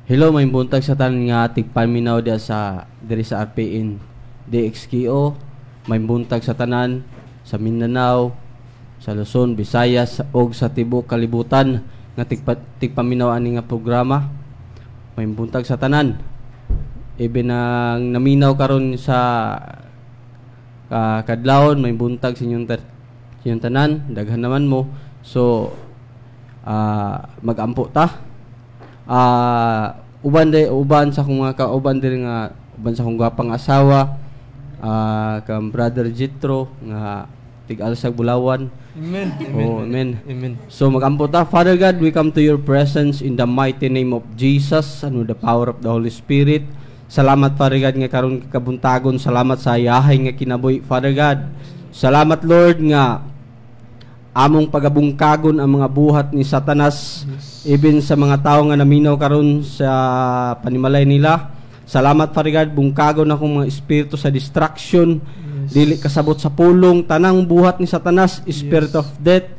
Hello, may buntag sa tanan nga tigpaminaw diri sa RPN DXKO. May buntag sa tanan sa Mindanao, sa Luzon, Visayas ug sa tibuok kalibutan nga tigpaminaw ani nga programa. May buntag sa tanan. Even ang naminaw karon sa kadlawon, may buntag sa inyong tanan, daghan naman mo. So magampo ta. Uban sa akong mga kauban diri nga uban sa akong gwapang asawa, kang brother Jitro nga tig-alsag Bulawan. Amen. Oh, amen. Amen. So magampo ta. Father God, we come to your presence in the mighty name of Jesus and with the power of the Holy Spirit. Salamat, Father God, nga karon kabuntagon. Salamat sa yahay nga kinabuhi, Father God. Salamat, Lord, nga among pagabungkagon ang mga buhat ni Satanas, even sa mga tao nga naminaw karon sa panimalay nila. Salamat, Father God, bungkagon akong mga espiritu sa distraction, dili kasabot sa pulong, tanang buhat ni Satanas, spirit of death,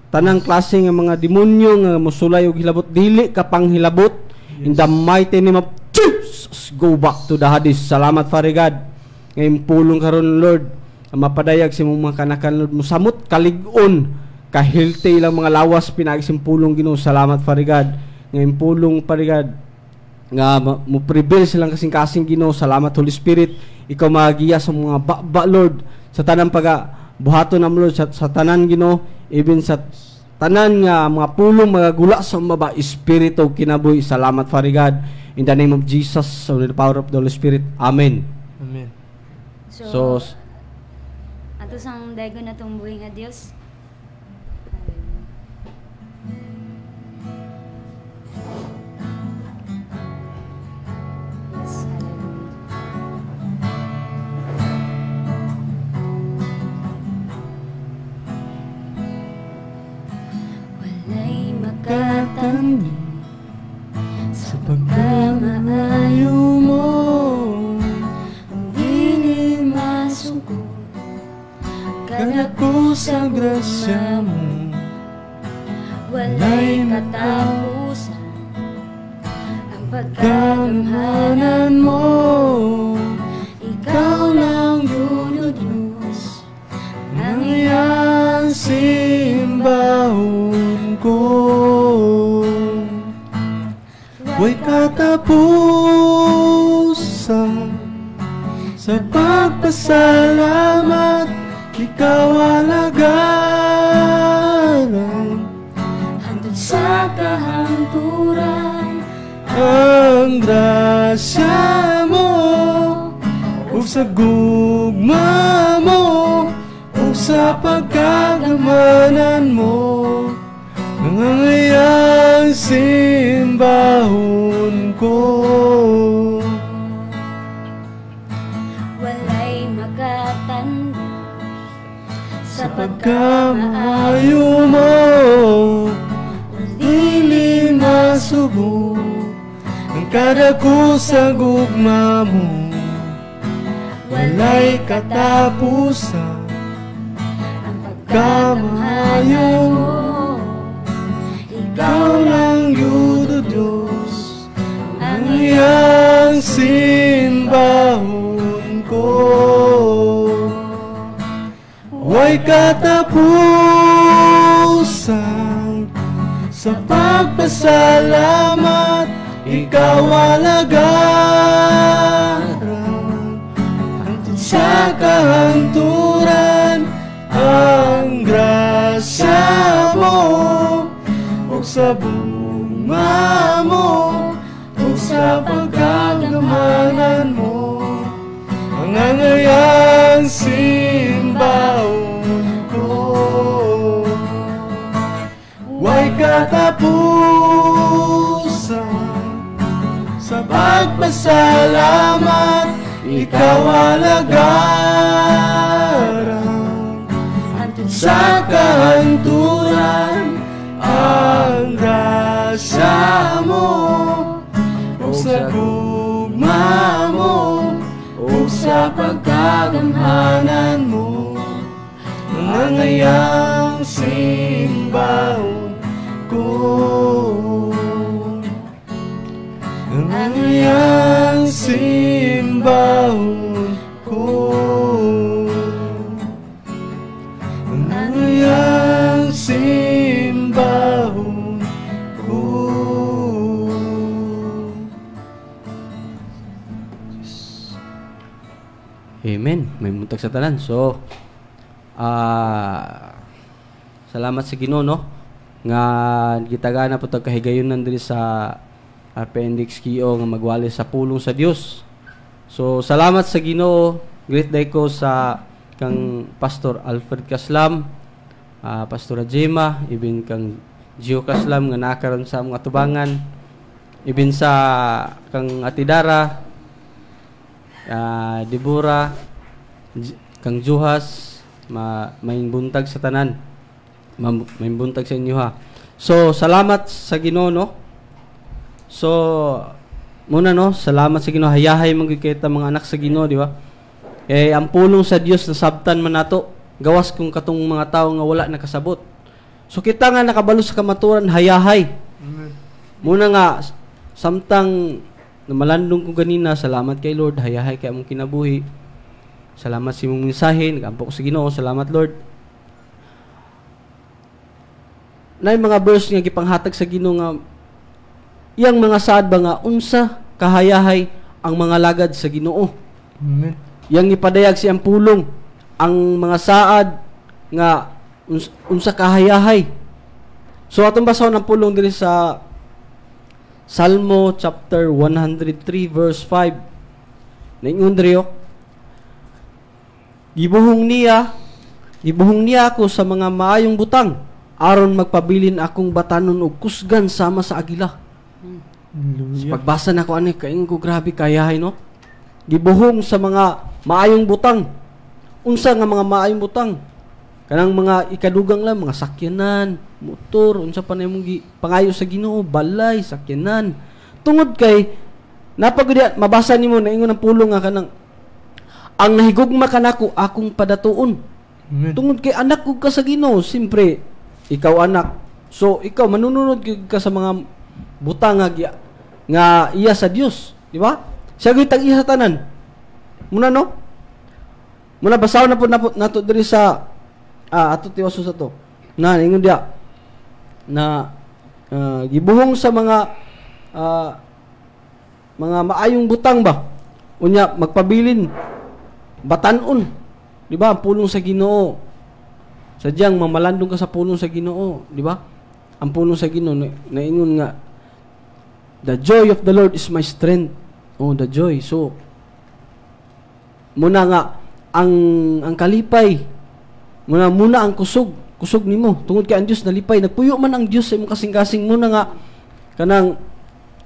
tanang klase nga mga demonyo nga musulay og hilabot, dili ka pang hilabot. In the mighty name of Jesus, go back to the Hades. Salamat, Father God, ngayon pulong karon, Lord, mapadayag si mong mga kanakan, Lord, musamot kalig-on, kahilti lang mga lawas pinagsimpulong Ginoo. Salamat, Father God, ngayon pulong, Father God, nga mo prevail silang kasing-kasing Ginoo. Salamat, Holy Spirit, ikaw magiya sa mga baba, Lord, sa tanang buhaton na Lord, sa tanan Ginoo, even sa tanan nga mga pulong mga gula sa maba, espiritu kinabuhi. Salamat, Father God, in the name of Jesus, with the power of the Holy Spirit. Amen. Amen. So ato sang daygon natong buhi nga Dios. Yes, walay makatandi sa pagkamaayo mo, ang dili masuko kada ko sa grasya mo, walay katapusan ang pagkagamhanan mo. Ikaw lang yun, o Diyos, ang iyang simbahon ko. Huwag katapusan sa pagpasalamat, ikaw alagaran hangtod sa kahanturan. Ang grasya mo ug sa gugma mo ug sa pagkagamanan mo, nangangayang simbahon ko. Walay makatanda sa pagkamaayo mo, dili masubo ang kada ko sa gugma mo, walay katapusan ang pagkamaayo mo. Ikaw lang yun, o Diyos, ang iyang simbahon ko. Huwag katapusan sa pagpasalamat, ikaw alagaran hangtod sa kahanturan. Ang grasya mo ug sa bunga mo ug sa pagkagamanan mo, ang angayang simbahon ko. Huwag katapusan sa pagpasalamat, ikaw alagaran hangtod sa kahanturan. Ang grasya mo ug sa gugma mo ug sa pagkagamhanan mo, nangangayang simbahon ko. ang iyang simbahon ko, ang iyang simbahon ko. Amen. May muntag sa tanan. So, salamat sa Ginoo, no? Nga gitagana po tag kahigayonan diri sa appendix KIO nga magwali sa pulong sa Dios. So, salamat sa Ginoo. Great day ko sa kang Pastor Alfred Kaslam, Pastor Jema, ibin kang Gio Kaslam nga nakaron sa mga tubangan, ibin sa kang Atidara, Deborah, kang Juhas, maing buntag sa tanan, maing buntag sa inyo ha. So salamat sa Ginoo, no? So muna, no, salamat sa Ginoo, hayahay magkita mga anak sa Ginoo, di ba? Ang pulong sa Dios nasabtan man nato, gawas kung katong mga tawo nga wala nakasabot. So kita nga nakabalo sa kamaturan, hayahay. Muna nga samtang namalandong ko ganina, salamat kay Lord, hayahay kay among kinabuhi. Salamat sa imong mensahe, nagampo ko sa Ginoo, salamat Lord. Nay mga verse nga gipanghatag sa Ginoo nga iyang mga saad ba nga unsa kahayahay ang mga lagad sa Ginoo. Amen. Yang ipadayag siyang pulong ang mga saad nga unsa kahayahay. So atong basahon ang pulong diri sa Salmo chapter 103 verse 5. Naingon diri, gibuhong niya ako sa mga maayong butang aron magpabilin akong batanon og kusgan sama sa agila. So, pagbasa nako ani kaing ko grabe kayahay, no? Gibuhong sa mga maayong butang. Unsa nga mga maayong butang? Kanang mga ikadugang lang, mga sakyanan, motor, unsa pa na imong pangayo sa Ginoo, balay, sakyanan. Tungod kay napagudi mabasa nimo na ingon ang pulong nga kanang ang nahigugma kanako akong padatuon. Tungod kay anak ko ka sa Ginoo, simpre ikaw anak. So ikaw manununod ka sa mga butang nga iya sa Dios, di ba? Siya gyud tag-iya sa tanan. Muna, no? Muna basaw na po nato diri sa ato tiwaso sa to. Na ingon dia na gibuhong sa mga maayong butang ba. Unya magpabilin batanon. Di ba? Pulong sa Ginoo. Sadyang mamalandong ka sa pulong sa Ginoo, di ba? Ang pulong sa Ginoo naingon nga the joy of the Lord is my strength. Oh, the joy. So muna nga ang kalipay, muna ang kusog nimo tungod kay ang Dios nalipay, nagpuyo man ang Dios sa imong kasing-kasing. Muna nga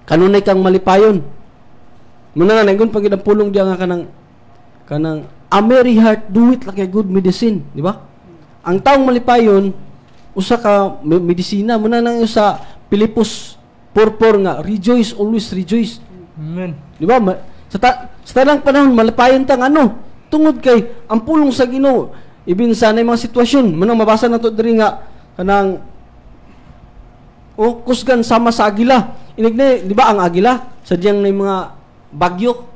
kanunay kang malipayon. Muna nga naingon pagid ang pulong diya nga kanang a merry heart do it like a good medicine, di ba? Ang taong malipayon usa ka medisina. Muna nang sa Pilipos 4:4 nga rejoice, always rejoice. Amen. Di ba? Sa tanang panahon malipayon tang ano? Tungod kay ang pulong sa Ginoo ibin sa nay mga sitwasyon. Manang mabasa nato diri nga kanang kusgan sama sa agila. Inig di ba ang agila sadyang nay mga bagyo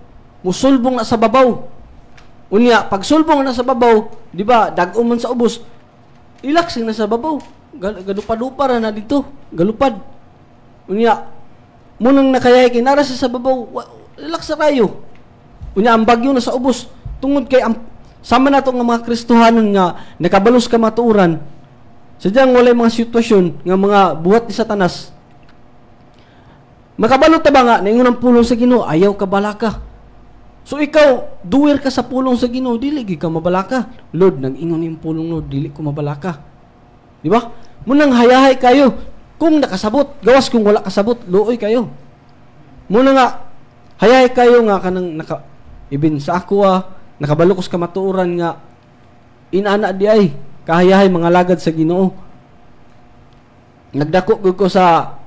musulbong na sa babaw. Unya pag sulbong na sa babaw, di ba dag-o man sa ubos, ilaksing na sa babaw. Galupad-upad na dito, galupad. Unya munang nakayay kinara sa babaw, relax sa kayo. Unya ang bagyo na sa ubos. Tungod kay sama nato nga mga Kristohanon nga nakabalos ka matuuran, sadyang walay mga sitwasyon nga mga buhat ni Satanas. Makabalot ta ba nga naingon ang pulong sa Ginoo, ayaw ka balaka. So ikaw duwer ka sa pulong sa Ginoo, dili gid ka mabalaka. Lord, nag-ingon yung pulong, Lord, dili ko mabalaka. Di ba? Munang hayahay kayo. Kung nakasabot, gawas kung wala kasabot, luoy kayo. Muna nga hayahay kayo nga kanang ibin sa ako nakabalukos ka matuuran nga inana di ay kahayahay mga lagad sa Ginoo. Nagdako ko sa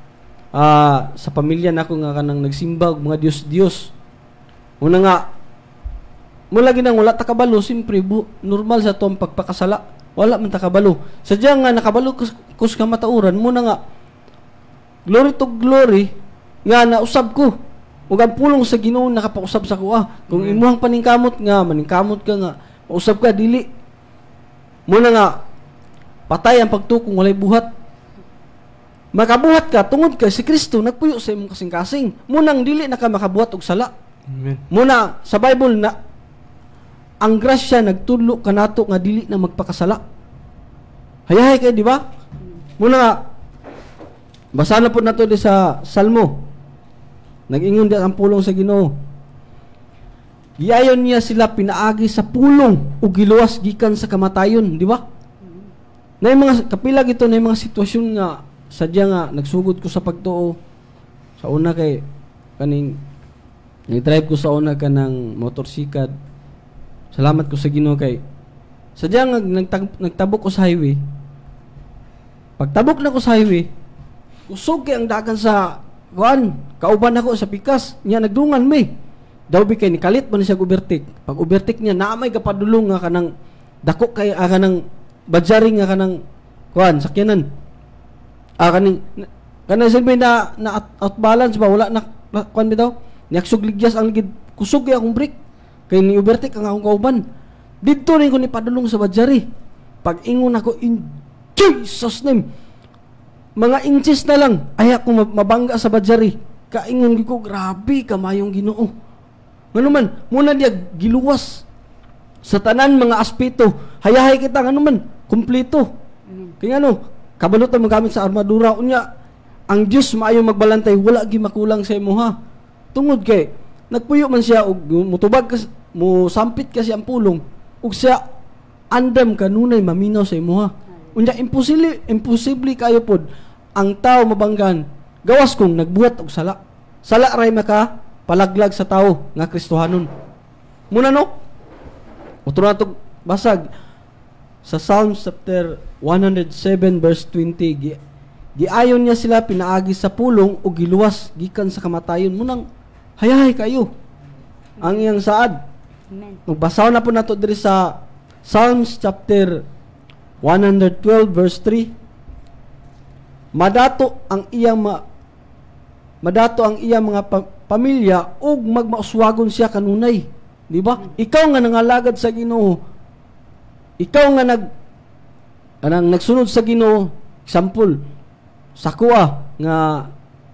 pamilya nako nga kanang nagsimba og mga Dios. Una nga mula ginang wala ta kabalo, simpre normal sa tong pagpakasala. Wala man ta kabalo. Sadya nga nakabalo kus ka matauran muna nga glory to glory nga nausab ko. ug ang pulong sa Ginoo nakapausab sa kuha. Kung imuhang paningkamot nga, maningkamot ka nga, usab ka dili. Muna nga patay ang pagtukong walay buhat. Makabuhat ka tungod kay si Kristo nagpuyo sa imong kasing-kasing. Munang dili na ka makabuhat og sala. Amen. Muna sa Bible na ang grasya nagtudlo kanato nga dili na magpakasala. Hayahay kay di ba? Muna nga basa na po nato di sa Salmo. Nag-ingon di ang pulong sa Ginoo. Giayon niya sila pinaagi sa pulong o giluwas gikan sa kamatayon, di ba? Na mga kapilag ito na mga sitwasyon nga sadya nga nagsugod ko sa pagtuo. Sa una kay kaning nag-drive ko sa una kanang motorsikad. Salamat ko sa Ginoo kay sadya nga nagtabok ko sa highway. Pagtabok na ko sa highway, kusog kay ang dagan sa kauban ako sa pikas niya nagdungan may daw bi kay nikalit man siya overtake. Pag overtake niya naamay kapadulong nga kanang dako kay kanang badjaring nga kanang sakyanan. Kanang silbi na out balance ba wala na bitaw. Niaksog ligyas ang ligid kusog kay akong brake kay ni overtake ang akong kauban. Didto rin ko ni padulong sa badjari. Pag ingon ako in Jesus name mga inches na lang ay ako mabangga sa badjari. Kaingon ko, grabe kamayong Ginoo. Ngano man, muna diya giluwas sa tanan mga aspeto. Hayahay kita ngano man, kumpleto. Kaya ano, kabalot na magamit sa armadura unya. Ang Dios maayo magbalantay, wala gi makulang sa imuha. Tungod kay nagpuyo man siya og mutubag mo sampit kasi ang pulong ug siya andam kanunay maminaw sa imuha. Unya imposible kayo pod ang tao mabanggan gawas kung nagbuhat og sala. Sala ray maka palaglag sa tao nga Kristohanon. Muna no? Utro nato basag sa Psalms chapter 107 verse 20 giayon niya sila pinaagi sa pulong o giluwas gikan sa kamatayon. Munang hayahay kayo ang iyang saad. Amen. Magbasaw na po nato diri sa Psalms chapter 112 verse 3. Madato ang iyang mga pamilya ug magmauswagon siya kanunay, di ba? Ikaw nga nangalagad sa Ginoo. Ikaw nga nagsunod sa Ginoo. Example, sakwa nga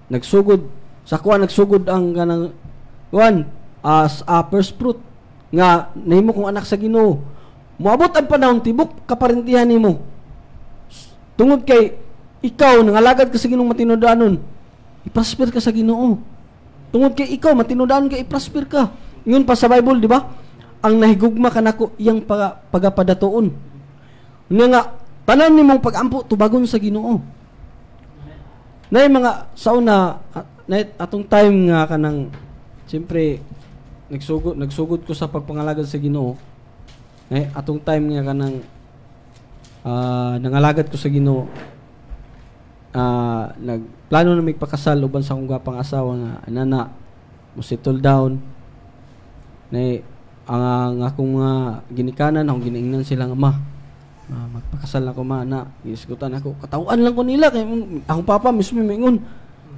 nagsugod ang kanang as a first fruit nga nahimo kong anak sa Ginoo. Moabot ang panahon tibok kaparintihan nimo. Tungod kay ikaw nangalagad ka sa Ginoong matinudanon, i-prosper ka sa Ginoo. Tungod kay ikaw matinudanon ka, i-prosper ka. Ingon pa sa Bible, di ba? Ang nahigugma kanako iyang pagapadatoon. Unya nga tanan nimong pagampo tubagon sa Ginoo. Nay mga sauna atong time nga kanang siyempre nagsugod ko sa pagpangalagad sa Ginoo. Atong time nga kanang nangalagad ko sa Ginoo. Nagplano na magpakasal uban sa akong gwapang asawa nga anana mo settle down na ang akong ginikanan akong ginaingnan sila nga magpakasal na ko na gisgutan ako katawan lang ko nila kay akong papa mismo mingon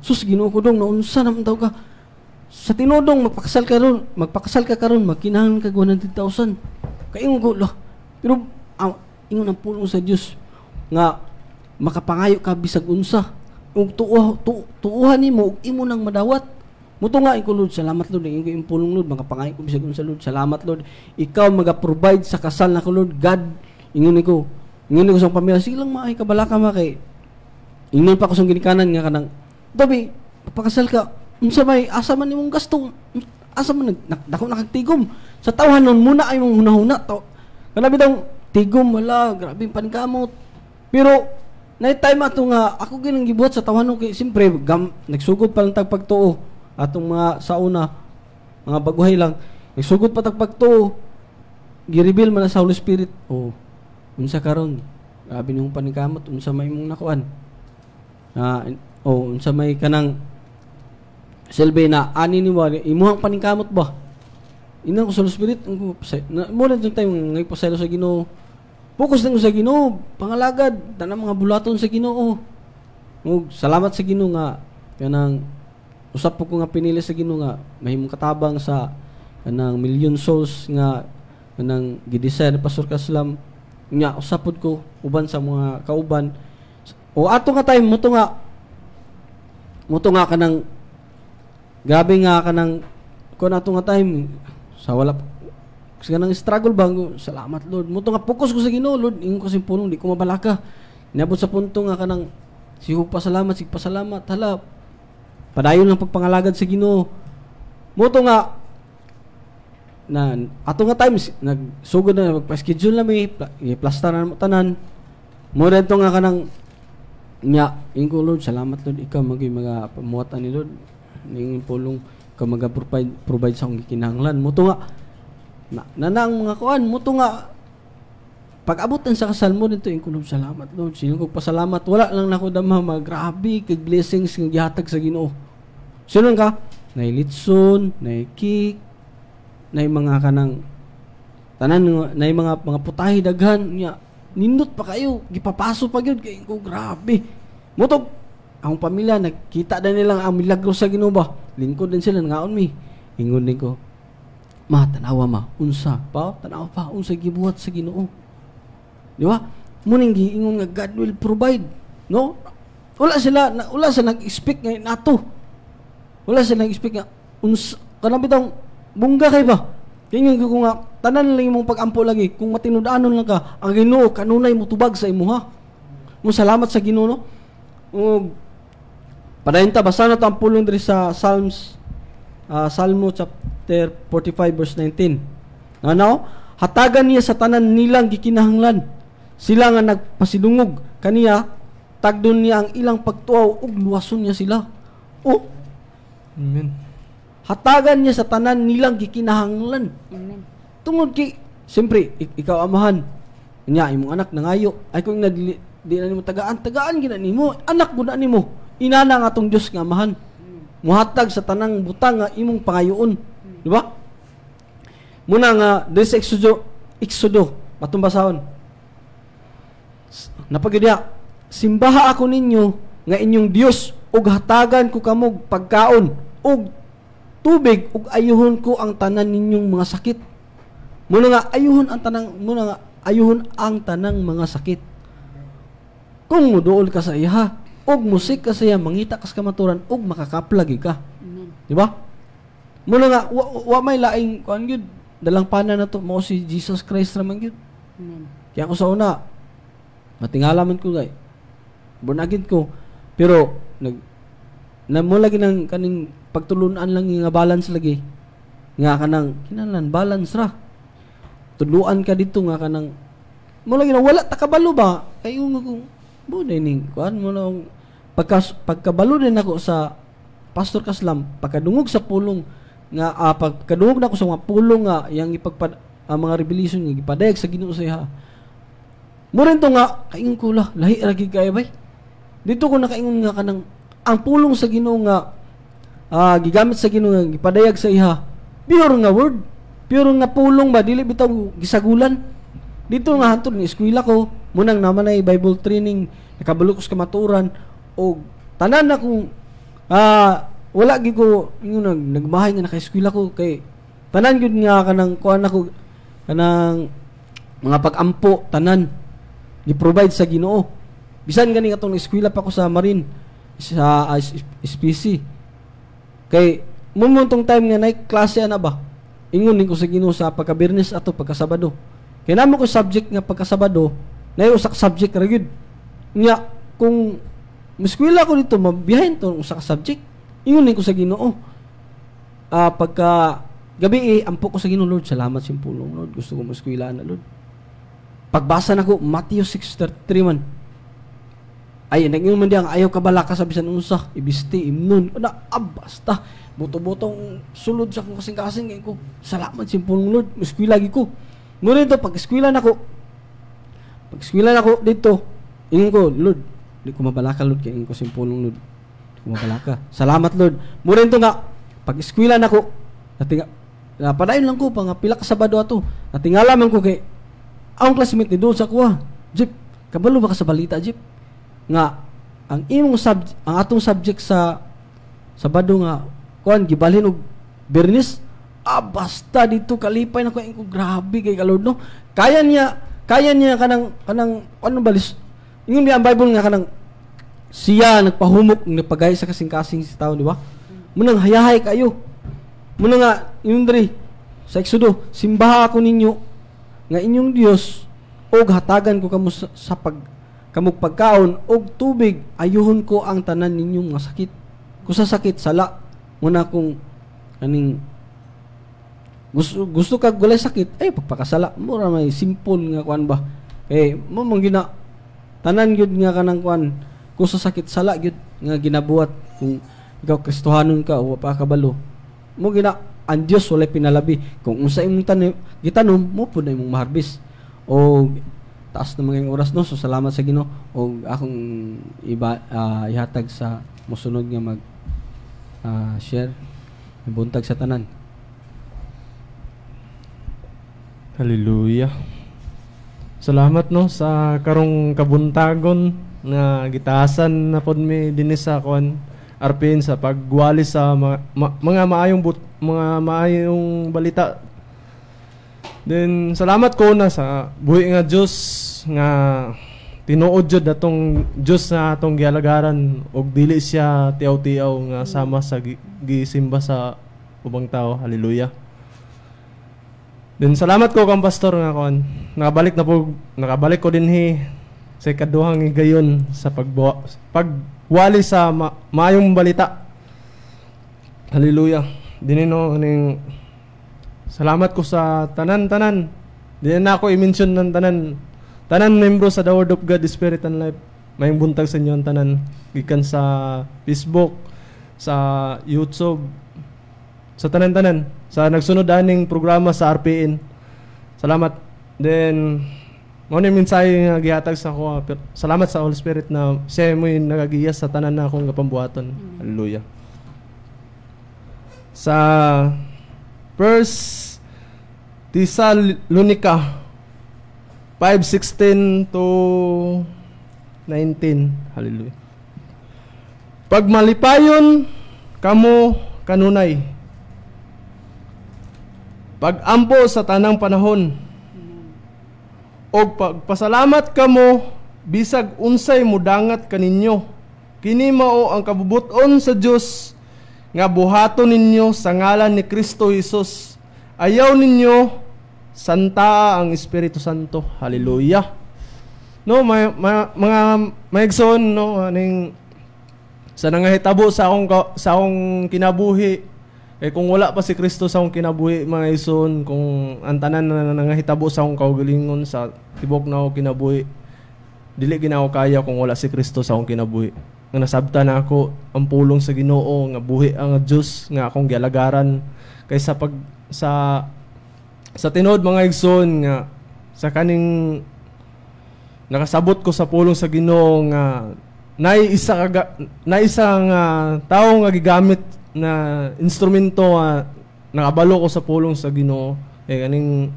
sus Ginoo ko dong naunsa naman daw ka sa tinodong magpakasal ka karon magkinahanglan ka 100,000 kay ingon ko pero ingon ang pulong sa Dios nga makapangayo ka bisag unsa ug tuuhan nimo ug imo nang madawat muto nga iko Lord salamat Lord ingo impulong Lord makapangayo ko bisag unsa Lord salamat Lord ikaw maga-provide sa kasal na ko Lord God ingon ko sa pamilya silang maay kabalaka kay ingon pa ko sa ginikanan nga kanang dabi papakasal ka unsa may asa man nimong gasto asa man dako nakagtigom sa tawhanon muna ay mong hunahuna to kanabi daw tigom wala grabe pankamot pero night time ato nga ako ginang gibuhat sa tawanon kay siyempre nagsugod pa lang tagpagtuo atong mga sauna mga baguhay lang nagsugod pa tagpagtuo gi-reveal man sa Holy Spirit unsa karon grabe nung panikamot unsa may mong nakuan unsa may kanang silbi na ani ni wali imuhang paningkamot ba inang ko sa Holy Spirit mo na yung time ngaypasaylo sa Ginoo. Focus lang sa Ginoo, pangalagad tanang mga bulaton sa Ginoo. Ug salamat sa Ginoo nga kanang usap po ko nga pinili sa Ginoo nga mahimong katabang sa kanang million souls nga kanang gidesire ni Pastor Kaslam nya usapod ko uban sa mga kauban o ato nga time mo to nga kanang grabe nga kanang kun ato nga time sa wala kasi kanang struggle ba salamat Lord mo to nga focus ko sa Ginoo Lord ingon ko simpulong di ko mabalaka niabot sa punto nga kanang sigug pasalamat hala padayon lang pagpangalagad sa Ginoo mo to nga na ato nga times nagsugod na magpa-schedule na may i-plaster na mo tanan mo dito nga kanang nya ingo Lord salamat Lord ikaw magay mga pamuatan ni Lord ning pulong ka provide sa akong gikinahanglan mo to nga nanang mga kuan mo to nga pag-abot sa kasal mo dito ingo Lord salamat Lord sino ko pasalamat wala lang nako dama grabe kay blessings nga gihatag sa Ginoo sino ka nay litson nay cake nay mga kanang tanan nay mga putahe daghan nya nindot pa kayo gipapaso pa gyud kay ko grabe motog ang pamilya nakita na nilang ang milagro sa Ginoo ba lingkod din sila ngaon mi ingon din ko ma tanawa ma unsa pa tanawa pa unsa gibuhat sa Ginoo di ba muning giingon nga God will provide no wala sila nag-expect nga nato wala sila nag-expect nga unsa kanang bitang bungga kay ba? Tingin ko nga tanan lang imong pag-ampo lagi kung matinud-anon lang ka ang Ginoo kanunay mo tubag sa imuha. Mo salamat sa Ginoo no. Ug padayon ta basa na ta ang pulong diri sa Salmo chapter 45 verse 19. Ano? Hatagan niya sa tanan nilang gikinahanglan. Sila nga nagpasidungog kaniya tagdon niya ang ilang pagtuaw ug luwason niya sila. Oh. Amen. Hatagan niya sa tanan nilang gikinahanglan. Amen. Tungod kay siyempre ikaw amahan. Nya imong anak nangayo ay kung di na nimo tagaan gina nimo anak gud na nimo. Inana nga atong Dios nga amahan. Muhatag sa tanang butang nga imong pangayoon. Di ba? Muna nga this Exodo matong basahon. Napagidya simbaha ako ninyo nga inyong Dios ug hatagan ko kamog pagkaon ug tubig ug ayuhon ko ang tanan ninyong mga sakit. Muna nga ayuhon ang tanang mga sakit. Kung muduol ka sa iha ug musik ka sa iya mangita kas kamaturan ug makakaplagi ka. Amen. Di ba? Muna nga wa may laing kuan gyud dalang pana na to mao si Jesus Christ ra man gyud. Amen. Kaya ako sa una matingala man ko gay. Bunagid ko pero mo lagi ng kaning pagtulunan lang nga balance lagi nga kanang kinahanglan balance ra tuluan ka dito nga kanang mo lagi na wala ta kabalo ba kayo nga kung buday ning kuan mo na pagkabalo din ako sa Pastor Kaslam pagkadungog sa pulong nga pagkadungog na ako sa mga pulong nga yang mga revelation nga gipadayag sa Ginoo sa iha mo rin to nga kaingon ko lahi ra gid kay bay dito ko nakaingon nga kanang ang pulong sa Ginoo nga gigamit sa Ginoo nga gipadayag sa iha pure nga word pure nga pulong ba dili bitaw gisagulan dito nga hantod ni eskwela ko munang naman ay Bible training nakabalo ko sa kamaturan o tanan na kung wala gid ko ingon nagmahay nga naka-eskwela ko kay tanan gyud nga kanang kuan ako kanang mga pag-ampo tanan gi-provide sa Ginoo bisan gani atong eskwela pa ko sa Marine sa SPC kay mumuntong time nga nay klase ana ba ingon din ko sa Ginoo sa pagka-Biyernes ato pagka-Sabado kay namo ko subject nga pagka-Sabado nay usa ka subject ra gyud nya kung muskwela ko dito mabiyahin to usa ka subject ingon din ko sa Ginoo pagka gabi ampo ko sa Ginoo Lord salamat sa pulong Lord gusto ko muskwela na Lord pagbasa nako Matthew 6:33 man ay naging man diang ayaw kabala ka sa bisan unsa ibisti imnon na basta buto-butong sulod sa akong kasing-kasing ko salamat sa pulong Lord eskwela lagi ko mo rin to pag eskwela nako dito ingon ko Lord di ko mabalaka Lord kay ingon ko sa pulong Lord di ko mabalaka salamat Lord mo rin to nga pag eskwela nako padayon lang ko pa nga pila ka Sabado ato natingala man ko kay ang classmate ni doon sa kuha Jeep kabalo ba ka sa balita Jeep nga ang atong subject sa Sabado nga kuan gibalhin og Bernis. Basta dito kalipay na ko grabe kay kalord no. Kaya niya kanang ano balis. Ingon niya ang Bible nga kanang siya nagpahumok nagpagay sa kasing-kasing sa tao, di ba? Munang hayahay kayo. Muna nga yun diri sa Exodo, simbaha ako ninyo nga inyong Dios og hatagan ko kamo sa kamog pagkaon og tubig, ayuhon ko ang tanan ninyong mga sakit. Kung sa sakit sala muna kung kaning gusto kag walay sakit ay pagpakasala mura may simple nga kuan ba kay mo man gina tanan gyud nga kanang kuan kung sa sakit sala gyud nga ginabuhat kung ikaw Kristohanon ka o pa kabalo mo gina ang Dios walay pinalabi kung unsa imong gitanom mo pud na imong maharbis o taas na mga oras no so salamat sa Ginoo og akong ihatag sa mosunod nga mag share buntag sa tanan. Hallelujah. Salamat no sa karong kabuntagon na gitasan na pod mi dinhi sa kuan RPN sa pagwali sa mga maayong balita. Then salamat ko na sa buhi nga Dios nga tinuod jud atong Dios na atong gialagaran og dili siya tiaw-tiaw nga sama sa gisimba sa ubang tao. Hallelujah. Then salamat ko kang pastor nga kon. Nakabalik ko dinhi sa ikaduhang higayon sa pagwali sa maayong balita. Hallelujah. Dinhi no ning salamat ko sa tanan. Di na ako i-mention ng tanan membro sa The Word of God, Spirit and Life. Mayong buntag sa inyo ang tanan gikan sa Facebook, sa YouTube, sa tanan sa nagsunod aning programa sa RPN. Salamat. Then mo ni mensahe nga gihatag sa ako. Salamat sa Holy Spirit na siya mo nagagiyas sa tanan na akong kapambuhaton. Hallelujah. Sa First Thessalonica 5:16 to 19. Hallelujah. Pag malipayon kamo kanunay, pag-ampo sa tanang panahon, og pagpasalamat kamo bisag unsay mudangat kaninyo, kini mao ang kabubuton sa Dios nga buhaton ninyo sa ngalan ni Kristo Jesus. Ayaw ninyo santa ang Espiritu Santo. Hallelujah. No, mga maigsoon no aning sa nangahitabo sa akong kinabuhi. Kung wala pa si Kristo sa akong kinabuhi, mga ison, kung ang tanan na nangahitabo sa akong kaugalingon sa tibok na ako kinabuhi, dili ginaw kaya kung wala si Kristo sa akong kinabuhi. Nga nasabta na ako ang pulong sa Ginoo nga buhi ang Dios nga akong gialagaran kaysa sa tinod mga igsoon nga sa kaning nakasabot ko sa pulong sa Ginoo nga naisa nga tawo nga gigamit na instrumento nakabalo ko sa pulong sa Ginoo kaning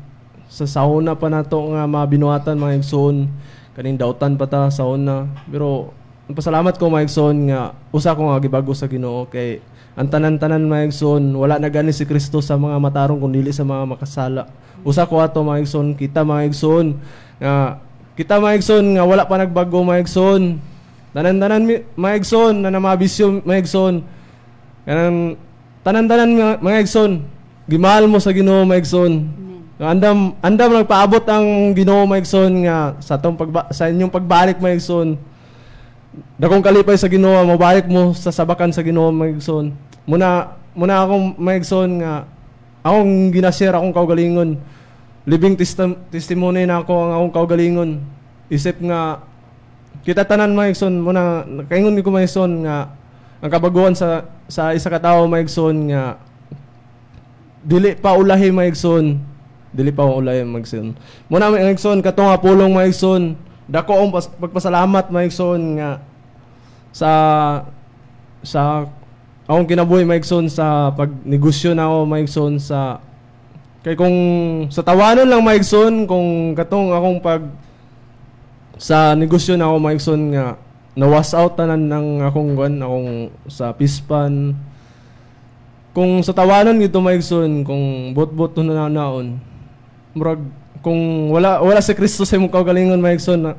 sa sauna pa nato nga mabinuhatan mga igsoon kaning dautan pa ta sauna pero pasalamat ko mga igsoon nga usa ko nga gibago sa Ginoo kay ang tanan-tanan mga igsoon wala na gani si Kristo sa mga matarong kundi sa mga makasala usa ko ato mga igsoon kita mga igsoon nga wala pa nagbago mga igsoon tanan-tanan mga igsoon na namabisyo mga igsoon kanang tanan-tanan mga igsoon gimahal mo sa Ginoo mga igsoon andam nagpaabot ang Ginoo mga igsoon nga sa inyong pagbalik mga igsoon dakong kalipay sa Ginoo mabalik mo sa sabakan sa Ginoo mga igsoon muna akong mga igsoon nga akong ginashare akong kaugalingon living testimony na ako ang akong kaugalingon isip nga kita tanan mga igsoon muna kaingon ko mga igsoon nga ang kabaguhan sa isa ka tawo mga igsoon nga dili pa ulahi mga igsoon muna mga igsoon katong nga pulong mga igsoon dako ang pagpasalamat mga igsoon nga sa akong kinabuhi mga igsoon sa pagnegosyo na ako mga igsoon sa kay kung sa tawanon lang mga igsoon kung katong akong sa negosyo na ako mga igsoon nga nawas out tanan ng akong sa pispan. Kung sa tawanan gito maigsoon, kung bot-bot na naon, murag kung wala si Kristo sa imong kaugalingon maigsoon,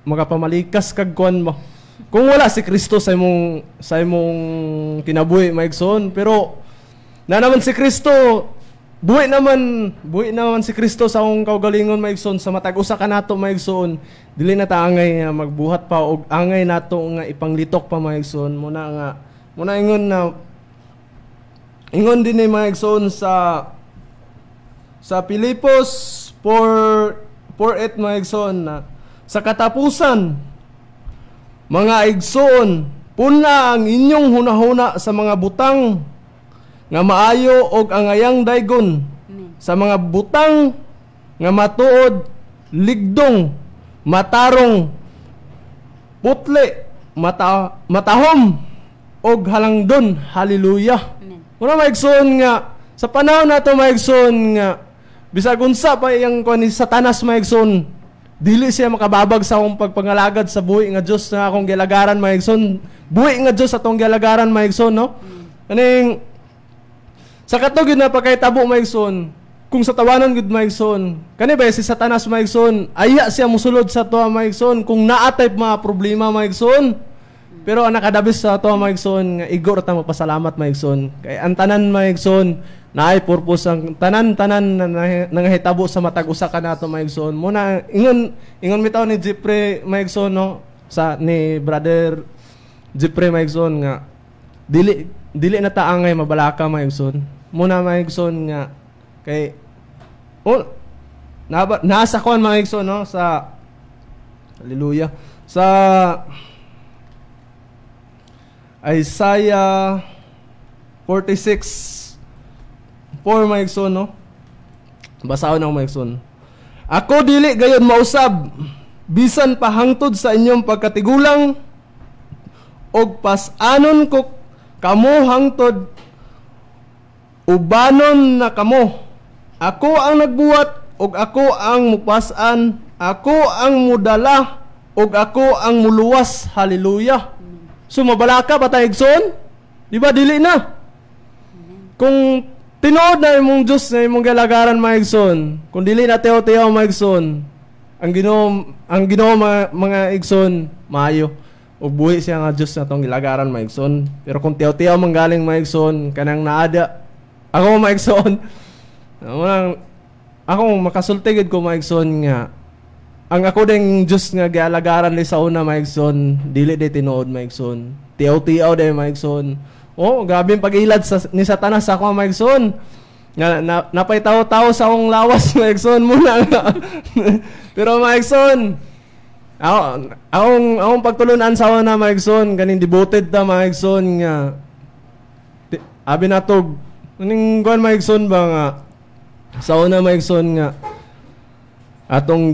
makapamalikas kag kuan mo. Kung wala si Kristo sa imong kinabuhi maigsoon, pero na naman si Kristo, buhi naman si Kristo sa akong kaugalingon maigsoon, sa matag usa ka nato maigsoon, dili na ta angay magbuhat pa og angay nato nga ipanglitok pa maigsoon. Muna ingon din ni maigsoon sa Pilipos 4:8 maigsoon na sa katapusan mga igsoon, puna ang inyong hunahuna sa mga butang nga maayo og angayang daygon, sa mga butang nga matuod, ligdong, matarong, putli, matahom og halangdon. Hallelujah. Muna maigsoon nga sa panahon nato maigsoon nga bisag unsa pa iyang kuan ni Satanas maigsoon, dili siya makababag sa akong pagpangalagad sa buhi nga Dios nga akong gilagaran maigsoon. Buhi nga Dios atong gilagaran maigsoon, no? Kaning sa katog na pagkahitabo maigsoon, kung sa tawanan gud maigsoon, kani ba si Satanas maigsoon, aya siya musulod sa tuwa maigsoon kung naatay mga problema maigsoon. Pero ang nakadabis sa tuwa maigsoon nga igor ta mapasalamat maigsoon. Kay ang tanan maigsoon naay purpose, ang tanan na nangahitabo sa matag usa ka nato maigsoon. Muna ingon bitaw ni Jeffrey maigsoon, no, sa ni brother Jeffrey maigsoon nga dili na ta angay mabalaka maigsoon. Muna maigsoon nga kay nasa kuan maigsoon, no, sa hallelujah, sa Isaiah 46:4 maigsoon, no? Basahon ako maigsoon. Ako dili gayon mausab, bisan pahangtod sa inyong pagkatigulang, og pas-anon ko kamo hangtod, ubanon na kamo. Ako ang nagbuhat, og ako ang mupas-an, ako ang mudala, og ako ang muluwas. Hallelujah. So mabalaka ba tayo igsoon? Di ba dili na? Kung tinuod na imong Diyos na imong galagaran maigsoon, kung dili na teo-teo maigsoon, ang Ginoo mga igsoon maayo. O buhi siya nga Diyos na tong gilagaran maigsoon. Pero kung teo-teo manggaling maigsoon, kanang naada, ako maigsoon. Ako makasultigid ko maigsoon nga ang ako ding Diyos nga gialagaran li sa una maigsoon, dili di tinuod maigsoon. Tiyaw-tiyaw di maigsoon. Oh, grabe pag-ilad ni Satanas sa ako maigsoon. Napay tao-tao sa akong lawas maigsoon muna. Pero maigsoon, akong pagtulunan sa una maigsoon, kaning devoted ta maigsoon nga. Abi natog, kaning kuan maigsoon ba nga, sa una maigsoon nga, atong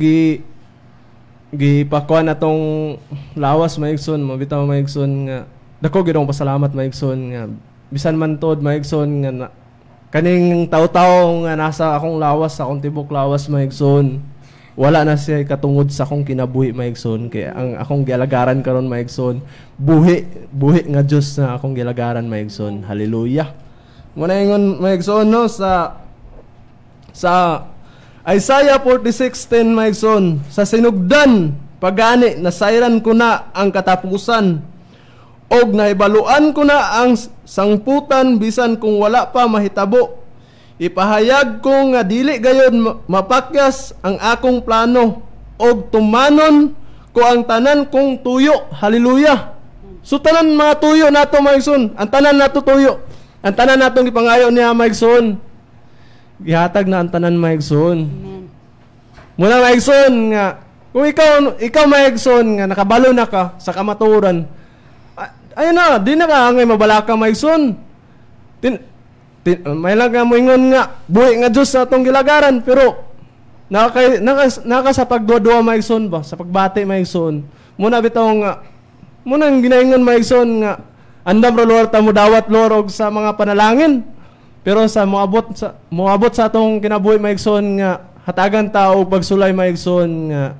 gipakuan atong lawas maigsoon, mabitaw maigsoon nga dako gid akong pasalamat maigsoon nga bisan man tod maigsoon nga kaning taw-taw nga nasa akong lawas, sa akong tibok lawas maigsoon, wala na siya katungod sa akong kinabuhi maigsoon. Kaya ang akong gialagaran karon maigsoon, buhi nga Dios na akong gialagaran maigsoon. Hallelujah. Muna ingon maigsoon, no, sa Isaiah 46:10 maigsoon, sa sinugdan pagani nasayran ko na ang katapusan, og naibaluan ko na ang sangputan bisan kung wala pa mahitabo. Ipahayag ko nga dili gayon mapakyas ang akong plano, og tumanon ko ang tanan kong tuyo. Hallelujah. So tanan mga tuyo nato maigsoon, ang tanan nato tuyo, ang tanan natong gipangayo niya maigsoon, gihatag na ang tanan maigsoon. Muna maigsoon nga kung ikaw maigsoon nga nakabalo na ka sa kamaturan, ayun na, di na ka ngay mabalaka maigsoon. May lang nga mo ingon nga buhi nga Diyos sa atong gilagaran, pero naka sa pagdua-dua maigsoon ba, sa pagbati maigsoon. Muna bitaw nga muna ginaingon maigsoon nga andam ra Lord ta mo dawat Lord sa mga panalangin. Pero sa moabot sa atong kinabuhi maigsoon nga hatagan ta og pagsulay maigsoon nga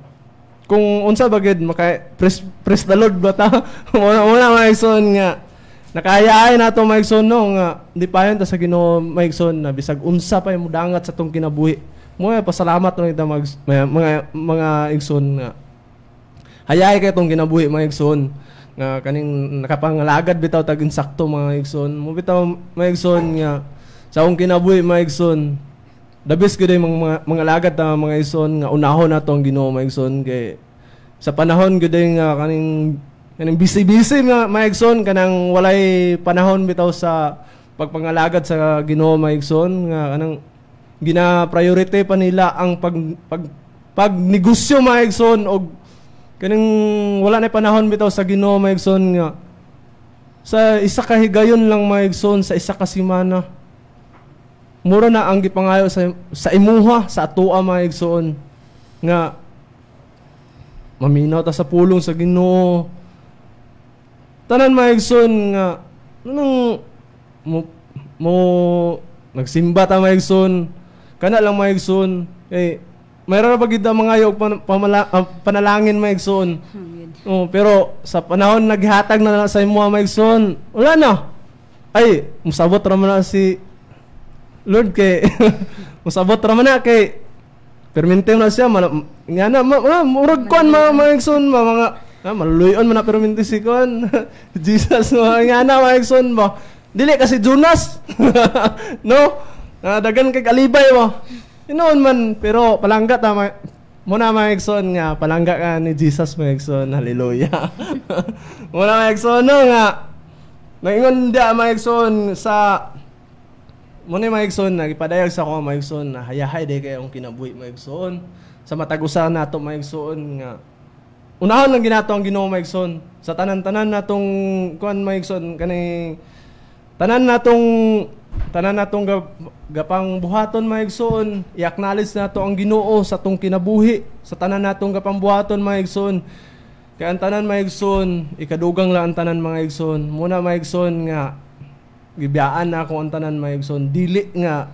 kung unsa bagid maka praise the Lord ba ta? Muna mga igsoon nga nakayaay nato mga igsoon no nga di payon ta sa Ginoo mga igsoon na bisag unsa pa mo dangat sa tong kinabuhi. Mo pasalamat no ita mga igsoon nga hayay kay tong kinabuhi mga igsoon nga kaning nakapangalagad bitaw tag insakto mga igsoon. Mo bitaw mga igsoon nga sa akong kinabuhi mga igsoon. The best gud mga lagad ta mga igsoon nga unahon nato ang Ginoo mga igsoon kay sa panahon gud nga kaning busy-busy mga igsoon kanang walay panahon bitaw sa pagpangalagad sa Ginoo mga igsoon nga kanang gina-priority pa nila ang pagnegosyo mga igsoon og kaning wala na panahon bitaw sa Ginoo mga igsoon nga sa isa ka higayon lang mga igsoon sa isa ka semana mura na ang gipangayo sa imuha sa atoa mga igsoon nga maminaw ta sa pulong sa Ginoo tanan mga igsoon nga nang mo nagsimba ta mga igsoon kana lang mga igsoon mayroon na pagid mga ayog panalangin mga igsoon. Pero sa panahon naghatag na sa imo mga igsoon wala na ay musabot ra man na si Lord kay musabot ra man na kay permente na siya nga na murag kon mga igsoon mga maluyon man na permente si kon Jesus nga na mga igsoon mo dili kasi Jonas no dagan kay kalibay mo inoon man pero palangga ta muna mga igsoon nga palangga ka ni Jesus mga igsoon hallelujah muna mga igsoon no nga naingon dia mga igsoon sa muna mga igsoon nagipadayag sa ko mga igsoon na hayahay day kay ang kinabuhi mga igsoon sa matag-usa nato mga igsoon nga unahon lang ginato ang Ginoo mga igsoon sa tanan-tanan natong kuan mga igsoon kani tanan natong gapang buhaton mga igsoon i-acknowledge nato ang Ginoo sa tong kinabuhi sa tanan natong gapang buhaton mga igsoon kay ang tanan mga igsoon ikadugang lang ang tanan mga igsoon muna mga igsoon nga gibiyaan na ako ang tanan mga igsoon dili nga